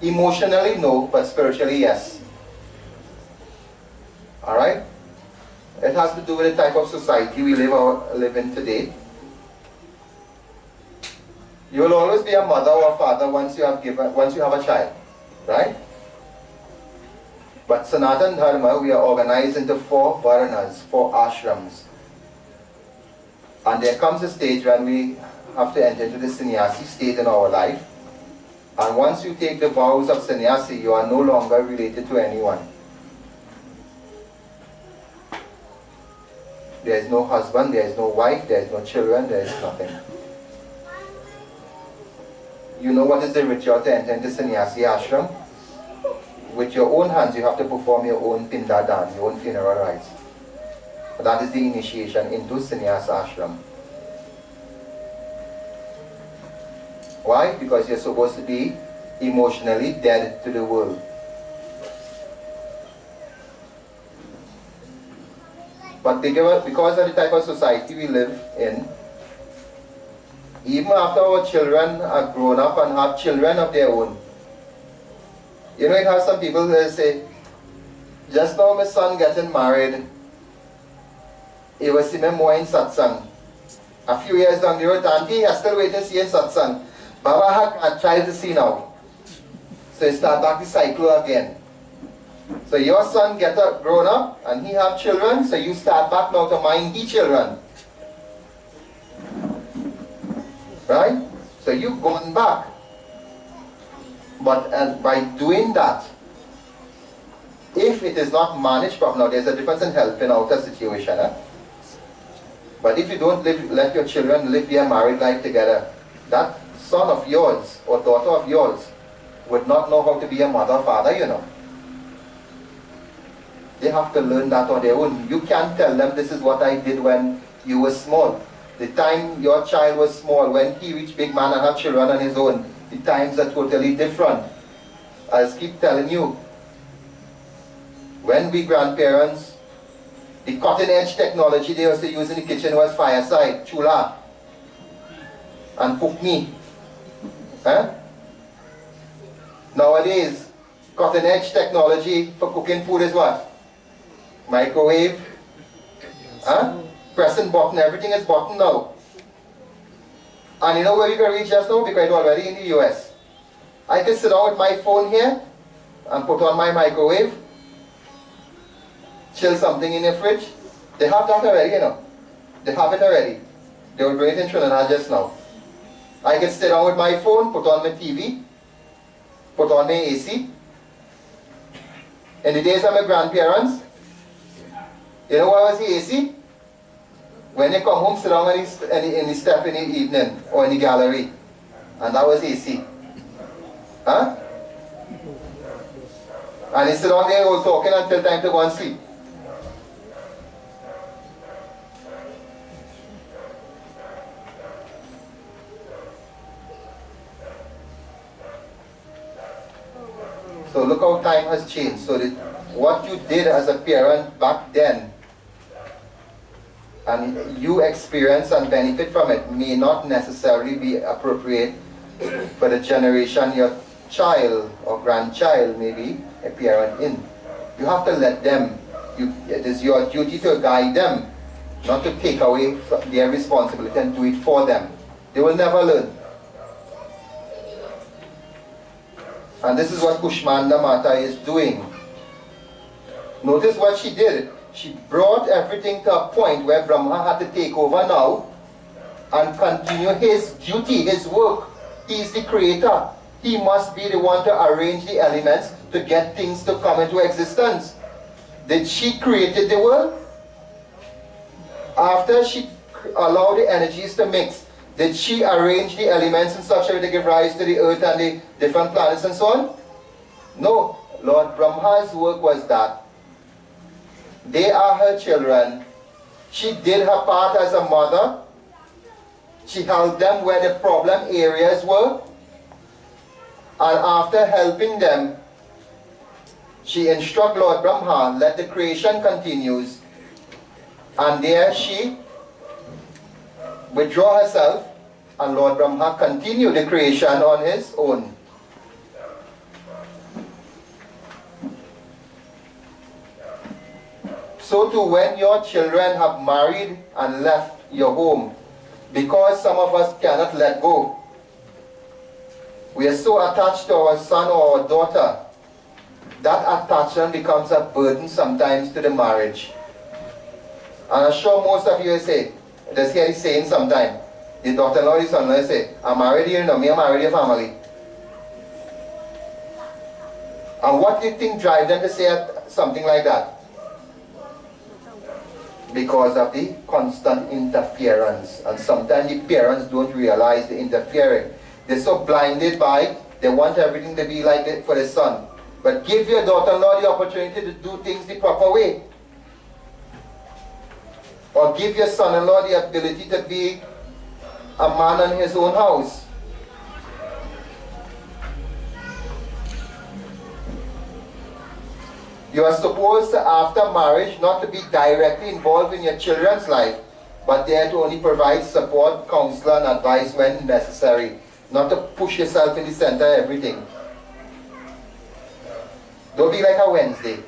[SPEAKER 1] Emotionally, no, but spiritually, yes. Alright? It has to do with the type of society we live in today. You will always be a mother or a father once you have a child. Right? But Sanatan Dharma, we are organized into 4 varnas, 4 ashrams. And there comes a stage when we have to enter into the sannyasi state in our life. And once you take the vows of sannyasi, you are no longer related to anyone. There is no husband, there is no wife, there is no children, there is nothing. You know what is the ritual to enter into sannyasi ashram? With your own hands, you have to perform your own pindadan, your own funeral rites. That is the initiation into sannyasa ashram. Why? Because you're supposed to be emotionally dead to the world. But because of the type of society we live in, even after our children are grown up and have children of their own, you know, it has some people who say, just now my son getting married, he was seeing me more in satsang. A few years down the road, auntie, I still waiting to see in satsang. Baba had a child to see now. So you start back the cycle again. So your son get grown up and he have children, so you start back now to mind the children. Right? So you going back. But by doing that, if it is not managed properly, now there's a difference in helping out a situation. But if you don't let your children live their married life together, that son of yours or daughter of yours would not know how to be a mother or father, you know. They have to learn that on their own. You can't tell them this is what I did when you were small. The time your child was small, when he reached big man and had children on his own, the times are totally different. I just keep telling you, when we grandparents, the cutting edge technology they used to use in the kitchen was fireside, chula, and pukni. Nowadays, cutting edge technology for cooking food is what? Microwave, pressing button, everything is button now. And you know where you can reach just now? Because it's already in the US. I can sit down with my phone here and put on my microwave, chill something in the fridge. They have that already, you know. They have it already. They will bring it in Trinidad just now. I can sit down with my phone, put on my TV, put on my AC. In the days of my grandparents, you know what was the AC? When you come home, sit down in the step in the evening or in the gallery. And that was AC. Huh? And you sit down there all talking until time to go and sleep. So look how time has changed. So that what you did as a parent back then, and you experience and benefit from it, may not necessarily be appropriate for the generation your child or grandchild may be a parent in. You have to let them, it is your duty to guide them, not to take away their responsibility and do it for them. They will never learn. And this is what Kushmanda Mata is doing. Notice what she did. She brought everything to a point where Brahma had to take over now and continue his duty, his work. He is the creator. He must be the one to arrange the elements to get things to come into existence. Did she create the world? After she allowed the energies to mix, did she arrange the elements in such a way to give rise to the earth and the different planets and so on? No. Lord Brahma's work was that they are her children. She did her part as a mother. She helped them where the problem areas were. And after helping them, she instructed Lord Brahma, let the creation continues. And there she withdraw herself, and Lord Brahma continued the creation on his own. So too, when your children have married and left your home, because some of us cannot let go, we are so attached to our son or our daughter, that attachment becomes a burden sometimes to the marriage. And I'm sure most of you say, just hear the saying sometime, the daughter-in-law, the son-in-law say, I'm married here, no, me, I'm married your family. And what do you think drives them to say something like that? Because of the constant interference. And sometimes the parents don't realize the interfering. They're so blinded by, they want everything to be like that for the son. But give your daughter-in-law the opportunity to do things the proper way. Or give your son-in-law the ability to be a man in his own house. You are supposed to, after marriage, not to be directly involved in your children's life, but there to only provide support, counsel, and advice when necessary. Not to push yourself in the center of everything. Don't be like a Wednesday.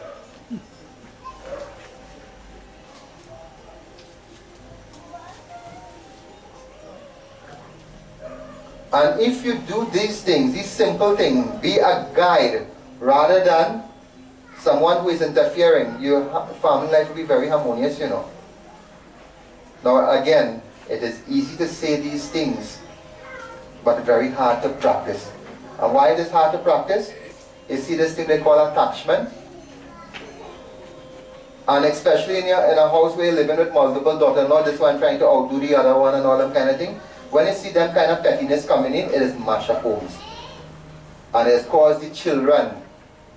[SPEAKER 1] And if you do these things, these simple things, be a guide rather than someone who is interfering, your family life will be very harmonious, you know. Now again, it is easy to say these things, but very hard to practice. And why it is hard to practice? You see this thing they call attachment. And especially in a house where you're living with multiple daughters-in-law, this one trying to outdo the other one and all that kind of thing. When you see them kind of pettiness coming in, it is mash up homes. And it has caused the children,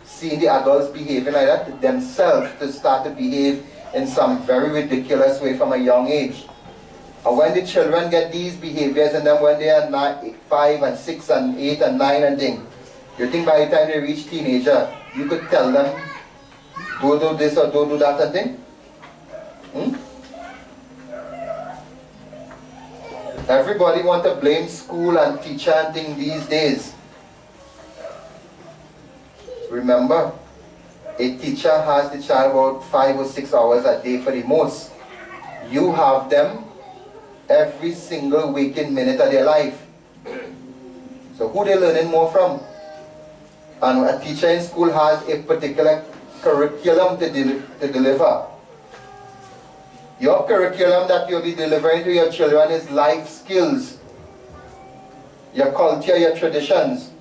[SPEAKER 1] seeing the adults behaving like that, themselves to start to behave in some very ridiculous way from a young age. And when the children get these behaviors, and then when they are 5 and 6 and 8 and 9 and things, you think by the time they reach teenager, you could tell them, don't do this or don't do that and thing? Everybody want to blame school and teacher and thing these days. Remember, a teacher has the child about 5 or 6 hours a day for the most. You have them every single waking minute of their life. So who they learning more from? And a teacher in school has a particular curriculum to deliver. Your curriculum that you'll be delivering to your children is life skills, your culture, your traditions.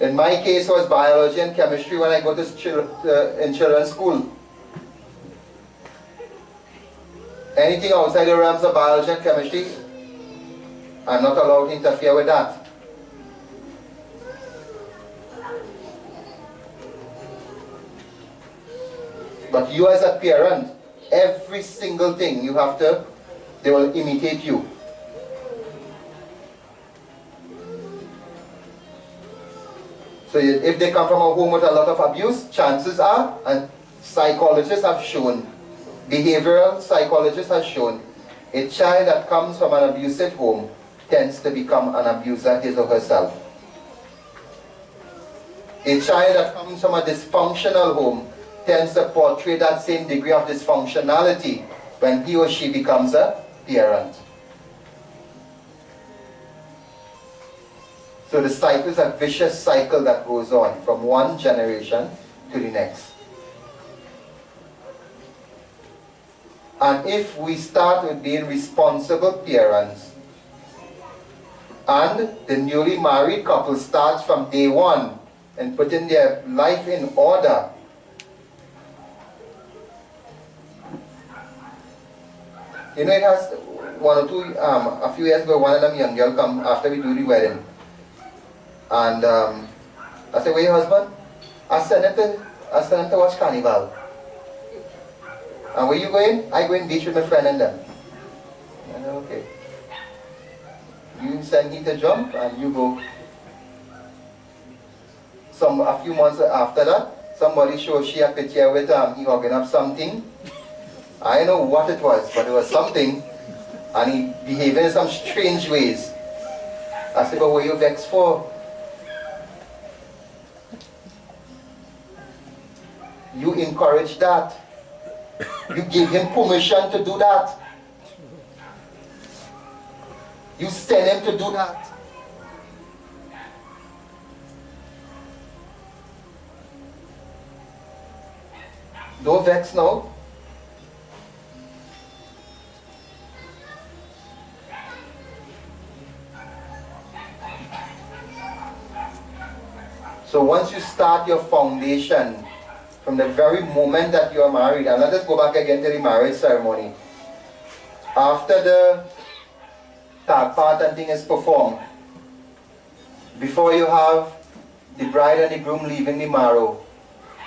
[SPEAKER 1] In my case, it was biology and chemistry when I go to in children's school. Anything outside the realms of biology and chemistry, I'm not allowed to interfere with that. But you as a parent, every single thing you have to, they will imitate you. So if they come from a home with a lot of abuse, chances are, and psychologists have shown, behavioral psychologists have shown, a child that comes from an abusive home tends to become an abuser his or herself. A child that comes from a dysfunctional home tends to portray that same degree of dysfunctionality when he or she becomes a parent. So the cycle is a vicious cycle that goes on from one generation to the next. And if we start with being responsible parents, and the newly married couple starts from day one and putting their life in order, you know, it has one or two, a few years ago, one of them young girl come after we do the wedding. And I said, where your husband? I sent him to watch Carnival. And where you going? I go in beach with my friend and them. I said, okay. You send him to jump and you go. A few months after that, somebody showed she a picture with he hugging up something. I don't know what it was, but it was something. And he behaved in some strange ways. I said, but what are you vexed for? You encourage that. You give him permission to do that. You send him to do that. Don't vex now. So once you start your foundation, from the very moment that you are married, and let us go back again to the marriage ceremony. After the tag part and thing is performed, before you have the bride and the groom leaving the marrow,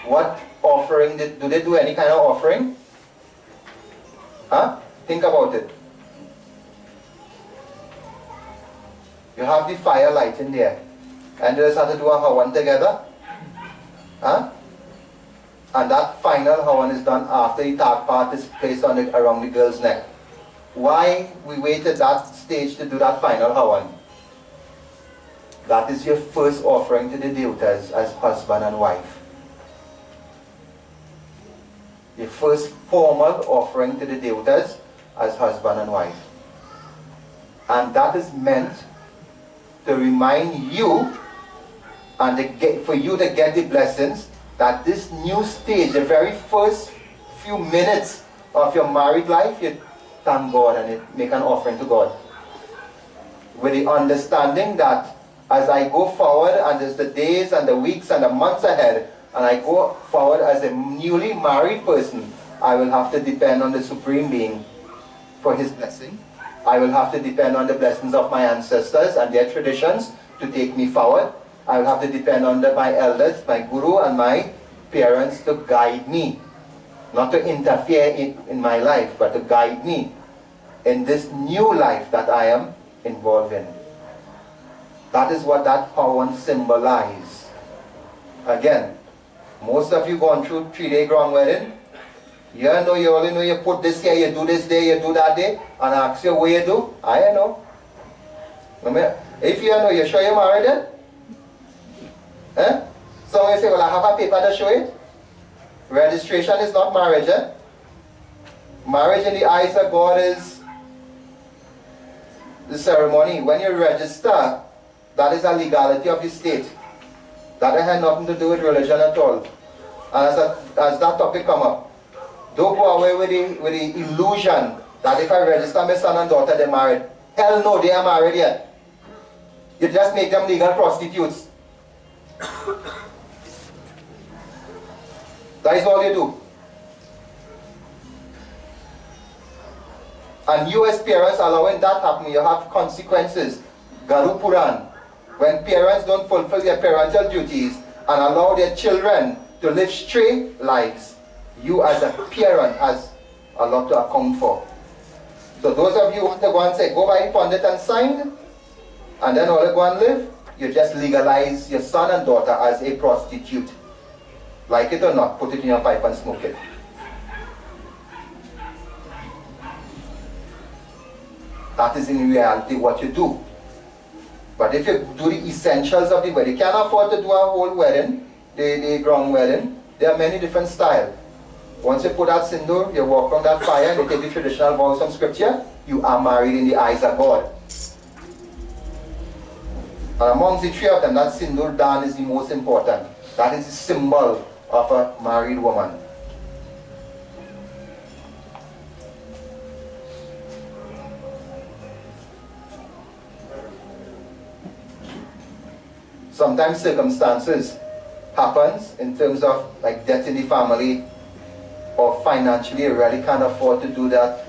[SPEAKER 1] what offering, do they do any kind of offering? Huh? Think about it. You have the fire light in there, and you just have to do a hawan together. Huh? And that final hawan is done after the tag part is placed on around the girl's neck. Why we wait at that stage to do that final hawan? That is your first offering to the devatas as husband and wife. Your first formal offering to the devatas as husband and wife. And that is meant to remind you and for you to get the blessings that this new stage, the very first few minutes of your married life, you thank God and you make an offering to God. With the understanding that as I go forward, and there's the days and the weeks and the months ahead, and I go forward as a newly married person, I will have to depend on the Supreme Being for His blessing. I will have to depend on the blessings of my ancestors and their traditions to take me forward. I will have to depend on my elders, my guru and my parents to guide me. Not to interfere in my life, but to guide me in this new life that I am involved in. That is what that hawan symbolizes. Again, most of you gone through 3-day ground wedding. You only know you put this here, you do this day, you do that day, and I ask you what you do. I know. If you know, you sure you're married then? Eh? So you say, well, I have a paper to show it. Registration is not marriage. Eh? Marriage in the eyes of God is the ceremony. When you register, that is a legality of the state. That has nothing to do with religion at all. And as that topic come up, don't go away with the illusion that if I register my son and daughter, they're married. Hell no, they are married yet. You just make them legal prostitutes. That is all you do. And you as parents allowing that happen, you have consequences. Garu Puran. When parents don't fulfill their parental duties and allow their children to live stray lives, you as a parent has a lot to account for. So those of you who want to go and say, go by Pundit and sign, and then all you go and live, you just legalize your son and daughter as a prostitute. Like it or not, put it in your pipe and smoke it. That is in reality what you do. But if you do the essentials of the wedding, you can't afford to do a whole wedding, the ground wedding. There are many different styles. Once you put that sindoor, you walk on that fire, and you take the traditional vows from scripture, you are married in the eyes of God. And amongst the three of them, that sindoor dan is the most important. That is the symbol of a married woman. Sometimes circumstances happens in terms of like death in the family, or financially you really can't afford to do that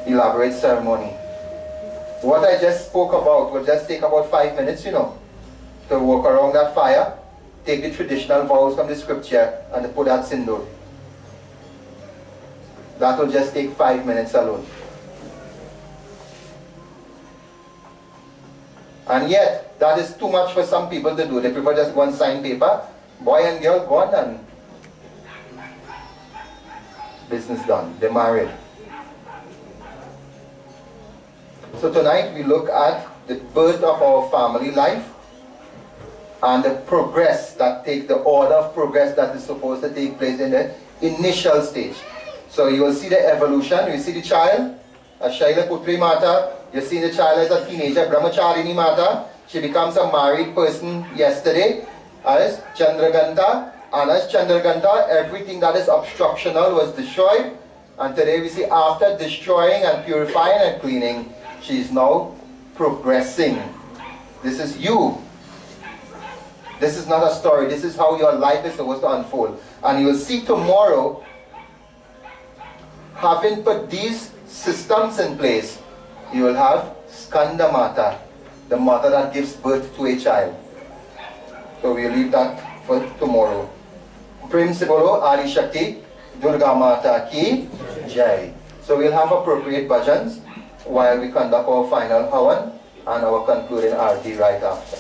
[SPEAKER 1] elaborate ceremony. What I just spoke about will just take about 5 minutes, to walk around that fire, take the traditional vows from the scripture, and to put that sindoor. That will just take 5 minutes alone. And yet, that is too much for some people to do. They prefer just go and sign paper. Boy and girl gone and business done. They're married. So tonight we look at the birth of our family life and the progress that takes, the order of progress that is supposed to take place in the initial stage. So you will see the evolution. You see the child, as Shaila Putri Mata. You see the child as a teenager, Brahmacharini Mata. She becomes a married person yesterday as Chandraganta. And as Chandraganta, everything that is obstructional was destroyed. And today we see after destroying and purifying and cleaning, she is now progressing. This is you. This is not a story. This is how your life is supposed to unfold. And you will see tomorrow, having put these systems in place, you will have Skanda Mata, the mother that gives birth to a child. So we'll leave that for tomorrow. Prem se bolo Adi Shakti, Durga Mata ki Jai. So we'll have appropriate bhajans while we conduct our final havan and our concluding arti right after.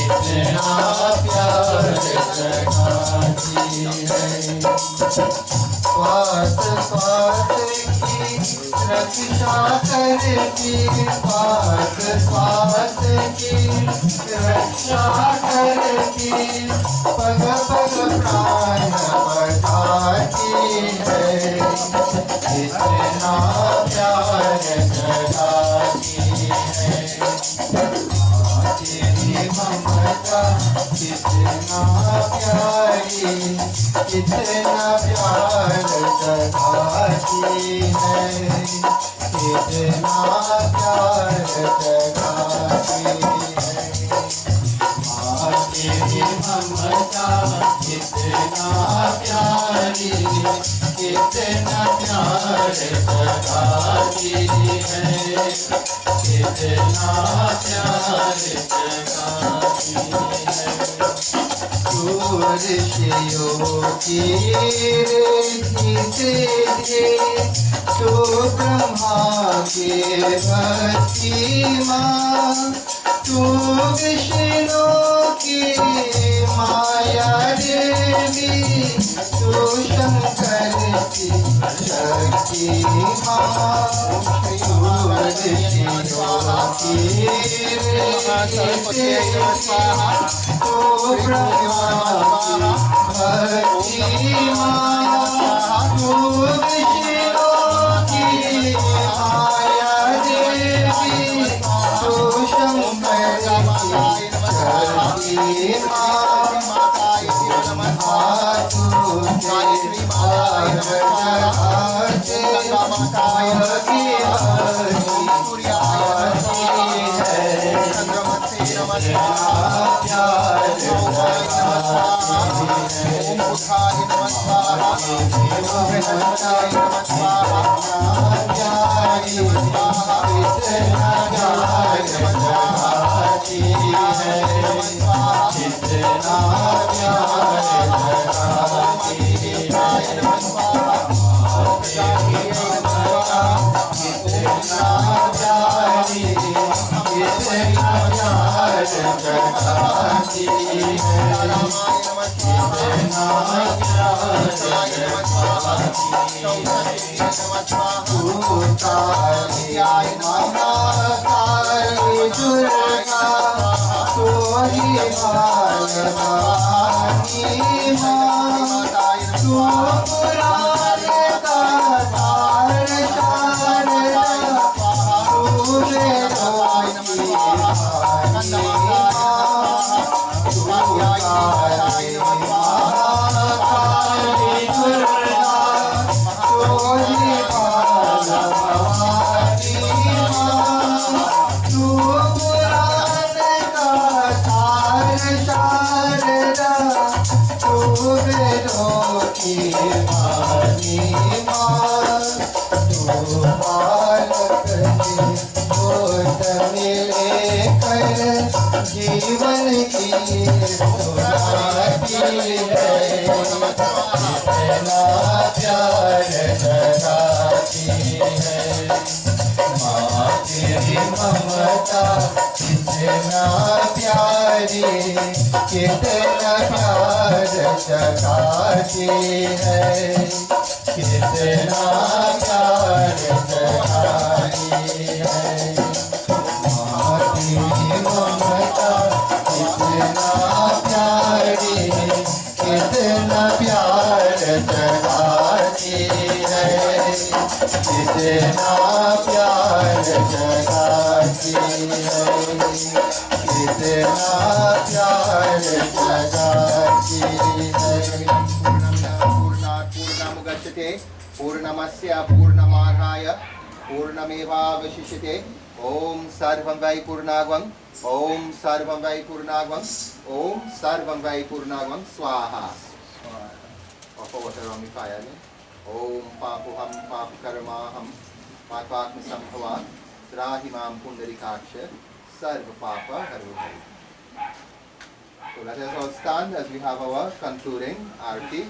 [SPEAKER 3] कितना प्यार जगाती है स्वार्थ स्वार्थ की रक्षा करती स्वार्थ स्वार्थ की रक्षा करती पग पग प्राण बढ़ाती है कितना प्यार जगाती है तेरी ममता कितना प्यारी कितना प्यार जगाती है कितना प्यार जगाती है तेरी ममता कितना प्यारी कितना प्यार जगाती है कितना प्यार जगाती है ऋषियों की रेखी से तो ब्रह्मा के भक्ति माँ तू विष्णु की माया देवी तू शंकर की शक्ति माँ ऋषियों की रेखी से तो ब्रह्मा की भक्ति माँ तू विष्णु की माया देवी तू पूर्णमस्य पूर्णमादाय पूर्णमेवावशिष्यते ओम सर्वं वै पूर्णागं ओम सर्वं वै पूर्णागं ओम सर्वं वै पूर्णागं स्वाहा water on the fire ओम पापोहम पापकर्माहम पापात्म संभवा त्राहिमाम पुंडरीकाक्ष सर्व पाप हरो Hari. So let us all stand as we have our concluding arti.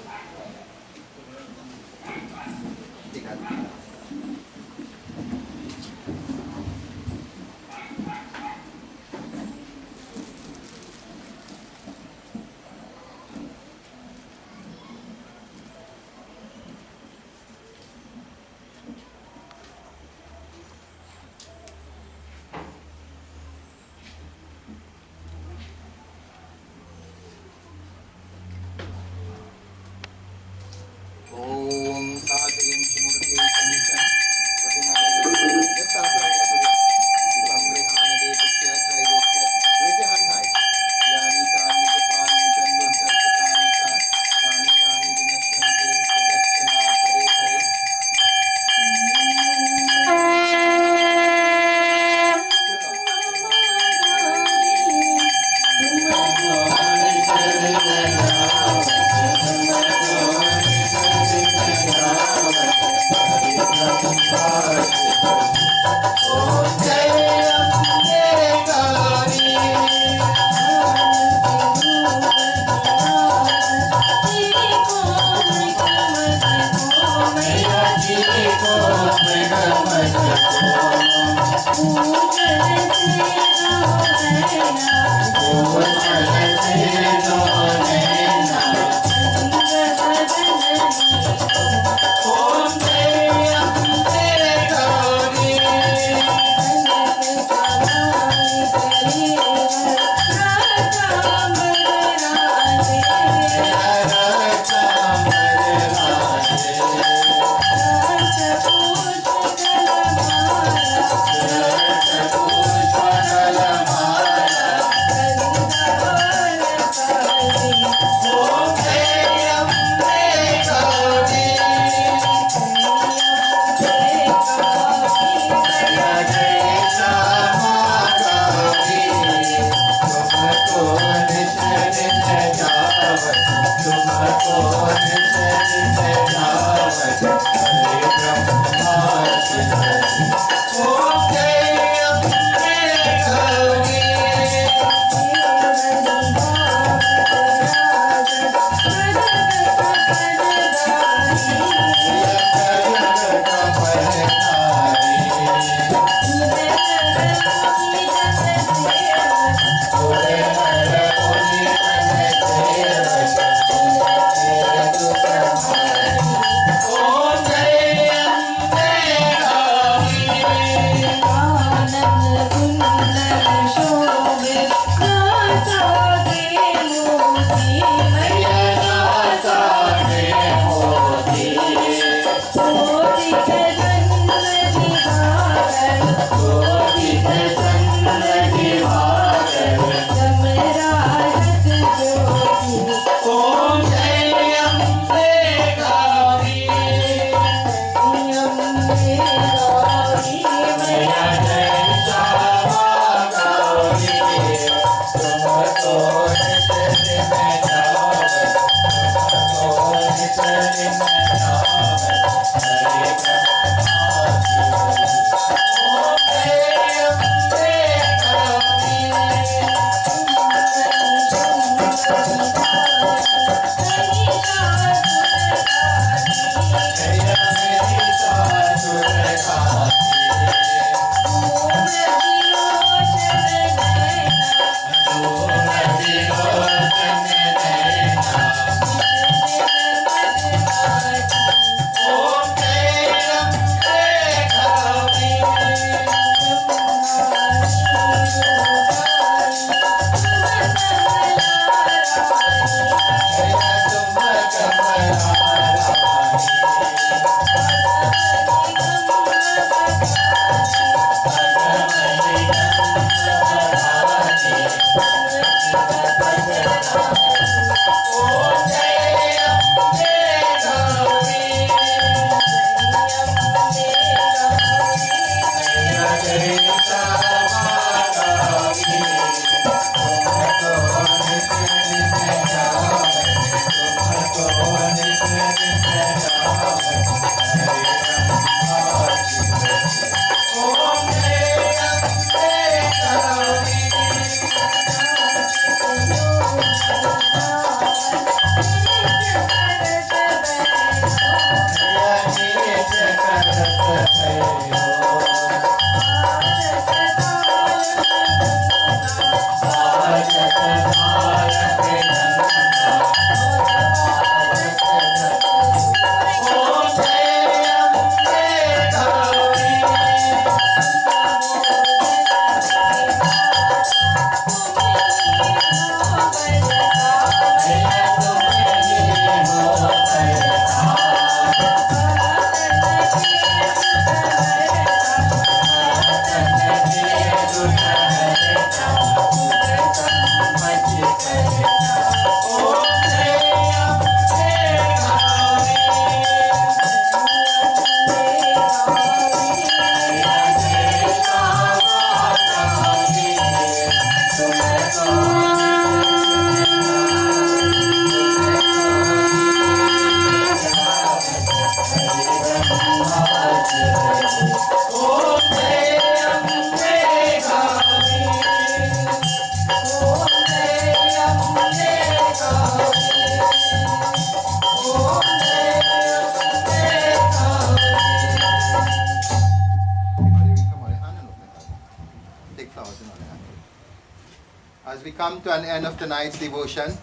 [SPEAKER 3] As we come to an end of tonight's devotion,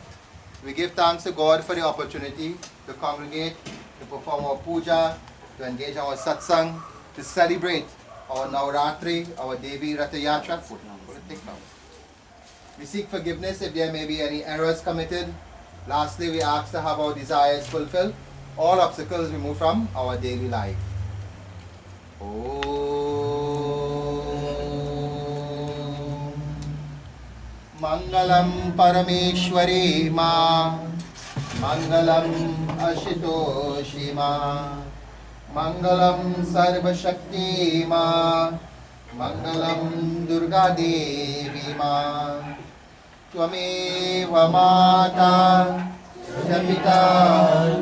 [SPEAKER 3] we give thanks to God for the opportunity to congregate, to perform our puja, to engage our satsang, to celebrate our Navratri, our Devi Ratha Yatra. We seek forgiveness if there may be any errors committed. Lastly, we ask to have our desires fulfilled, all obstacles removed from our daily life. Mangalam Parameshwari Ma, Mangalam Ashitoshi Ma, Mangalam Sarva Shakti Ma, Mangalam Durga Devi Ma, Tvameva Mata, Japita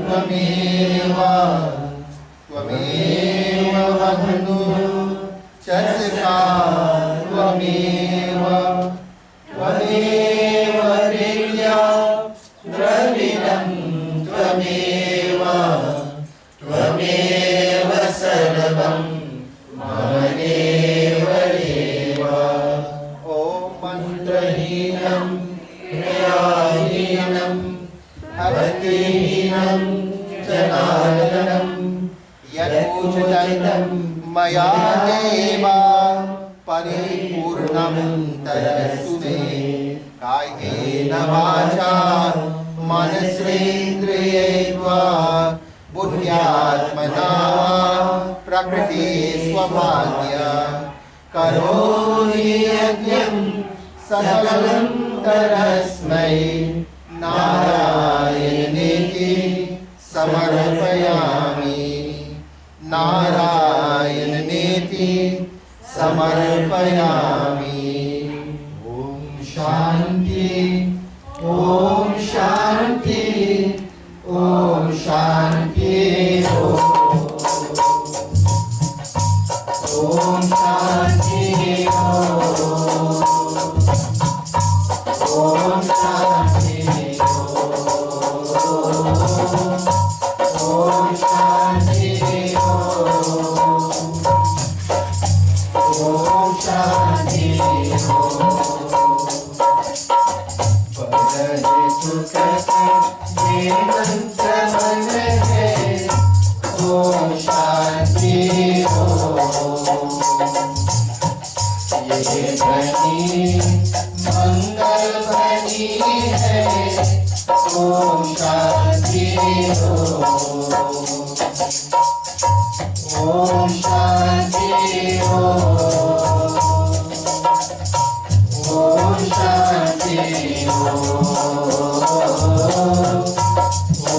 [SPEAKER 3] Tvameva, Tvameva Bandhu, Chasika Tvameva, Tvameva Vidya, Dravidam Tvameva, Tvameva Sarvam, Mamadeva Deva. Om Mantrahinam, Kriyahinam, Bhaktihinam, Janardanam, Yadpujatam, Maya Deva, Paripurnam Tarastu Me, Kayena Vacha, Manasrendriyetva, Bunyatmana, Prakriti Swabhadya, Karoni Yajnam, Sakalam Tarasmai, Narayaneti, Samarpayami, Narayaneti, Samarpayami. Om Shanti, Om Shanti, Om Shanti, Om Shanti, Om Shanti, Om Shanti, Om Shanti, Padare Sukha ये मंत्र मन है, ओम शांति ओम। ये ध्वनि मंगल ध्वनि है, Om Shanti Om Shanti Om Shanti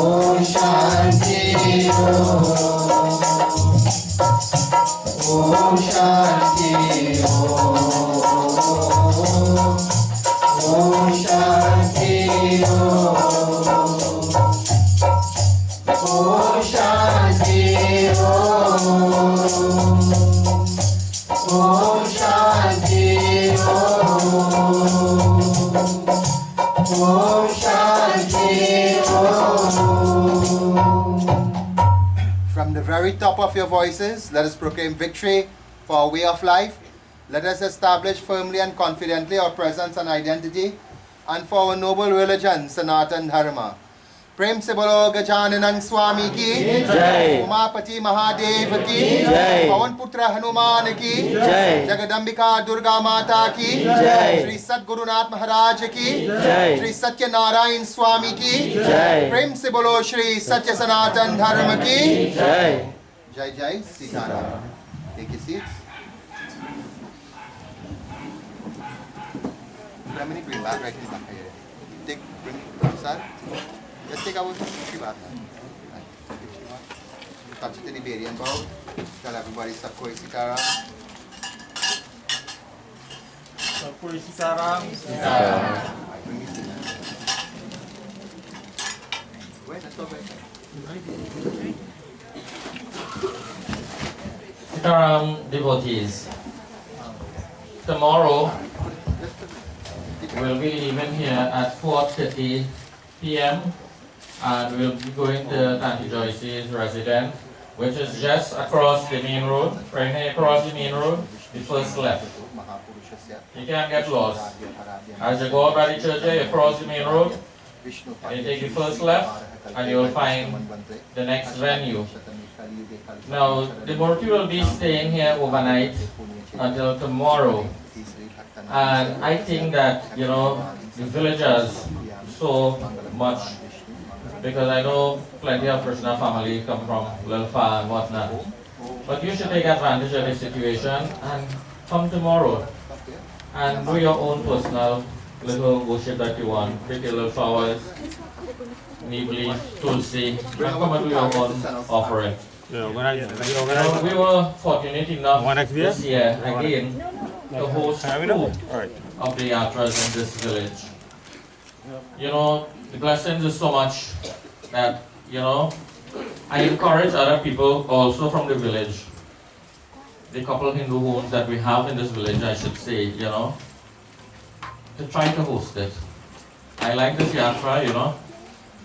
[SPEAKER 3] Om Shanti Om Shanti Om Shanti very top of your voices, let us proclaim victory for our way of life. Let us establish firmly and confidently our presence and identity, and for our noble religion, Sanatan Dharma. Prem se bolo Gajanan Swami ki Jai, Umapati Mahadev ki Jai, Pawan Putra Hanuman ki Jai, Jagadambika Durga Mata ki Jai, Shri Sadguru Nath Maharaj ki Jai, Shri Satya Narayan Swami ki Jai, Prem se bolo Shri Satya Sanatan Dharma ki Jai. Jai Jai Sitaram. Take your seats. How many bring back right in the back here? Take, bring, sir. Just take our Shri back. Touch it in the Iberian bowl. Tell everybody Sabkoi Sitaram.
[SPEAKER 4] Sabkoi Sitaram.
[SPEAKER 3] Bring this in. Wait, let's go back.
[SPEAKER 4] Sitaram devotees. Tomorrow we'll be leaving here at 4:30 p.m. and we'll be going to Auntie Joyce's residence, which is just across the main road, right here across the main road, the first left. You can't get lost. As you go out by the church here, you cross the main road, you take the first left, and you'll find the next venue. Now, the Murti will be staying here overnight until tomorrow. And I think that, you know, the villagers so much, because I know plenty of Krishna family come from little far and whatnot. But you should take advantage of the situation and come tomorrow and do your own personal little worship that you want. Take your little flowers, nibli, tulsi, and come and do your own offering. You know, we were fortunate enough this year again to host two of the Yatras in this village. You know, the blessings is so much that, you know, I encourage other people also from the village, the couple Hindu homes that we have in this village, I should say, you know, to try to host it. I like this Yatra, you know,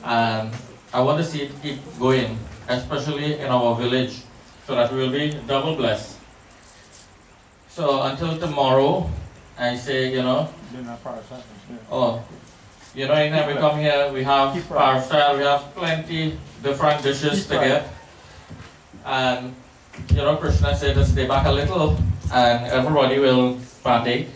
[SPEAKER 4] and I want to see it keep going, especially in our village, so that we will be double blessed. So until tomorrow, I say, you know, oh, you know, anytime we come here, we have parcel, we have plenty different dishes to get. And, you know, Krishna said to stay back a little, and everybody will partake.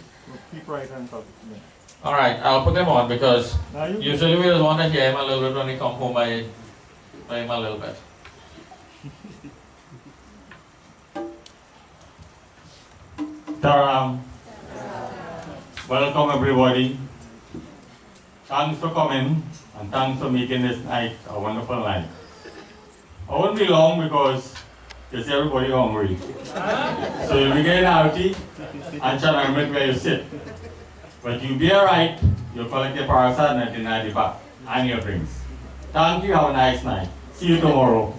[SPEAKER 4] Alright, I'll put them on because usually we just want to hear him a little bit when we come home by him a little bit.
[SPEAKER 5] Taram. Welcome everybody. Thanks for coming and thanks for making this night a wonderful night. I won't be long because there's everybody hungry. So you'll be getting healthy and trying to remember where you sit. But you'll be alright, you'll collect your parasat and deny the back and your drinks. Thank you, have a nice night. See you tomorrow.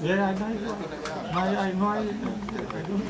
[SPEAKER 3] Yeah, I know. I don't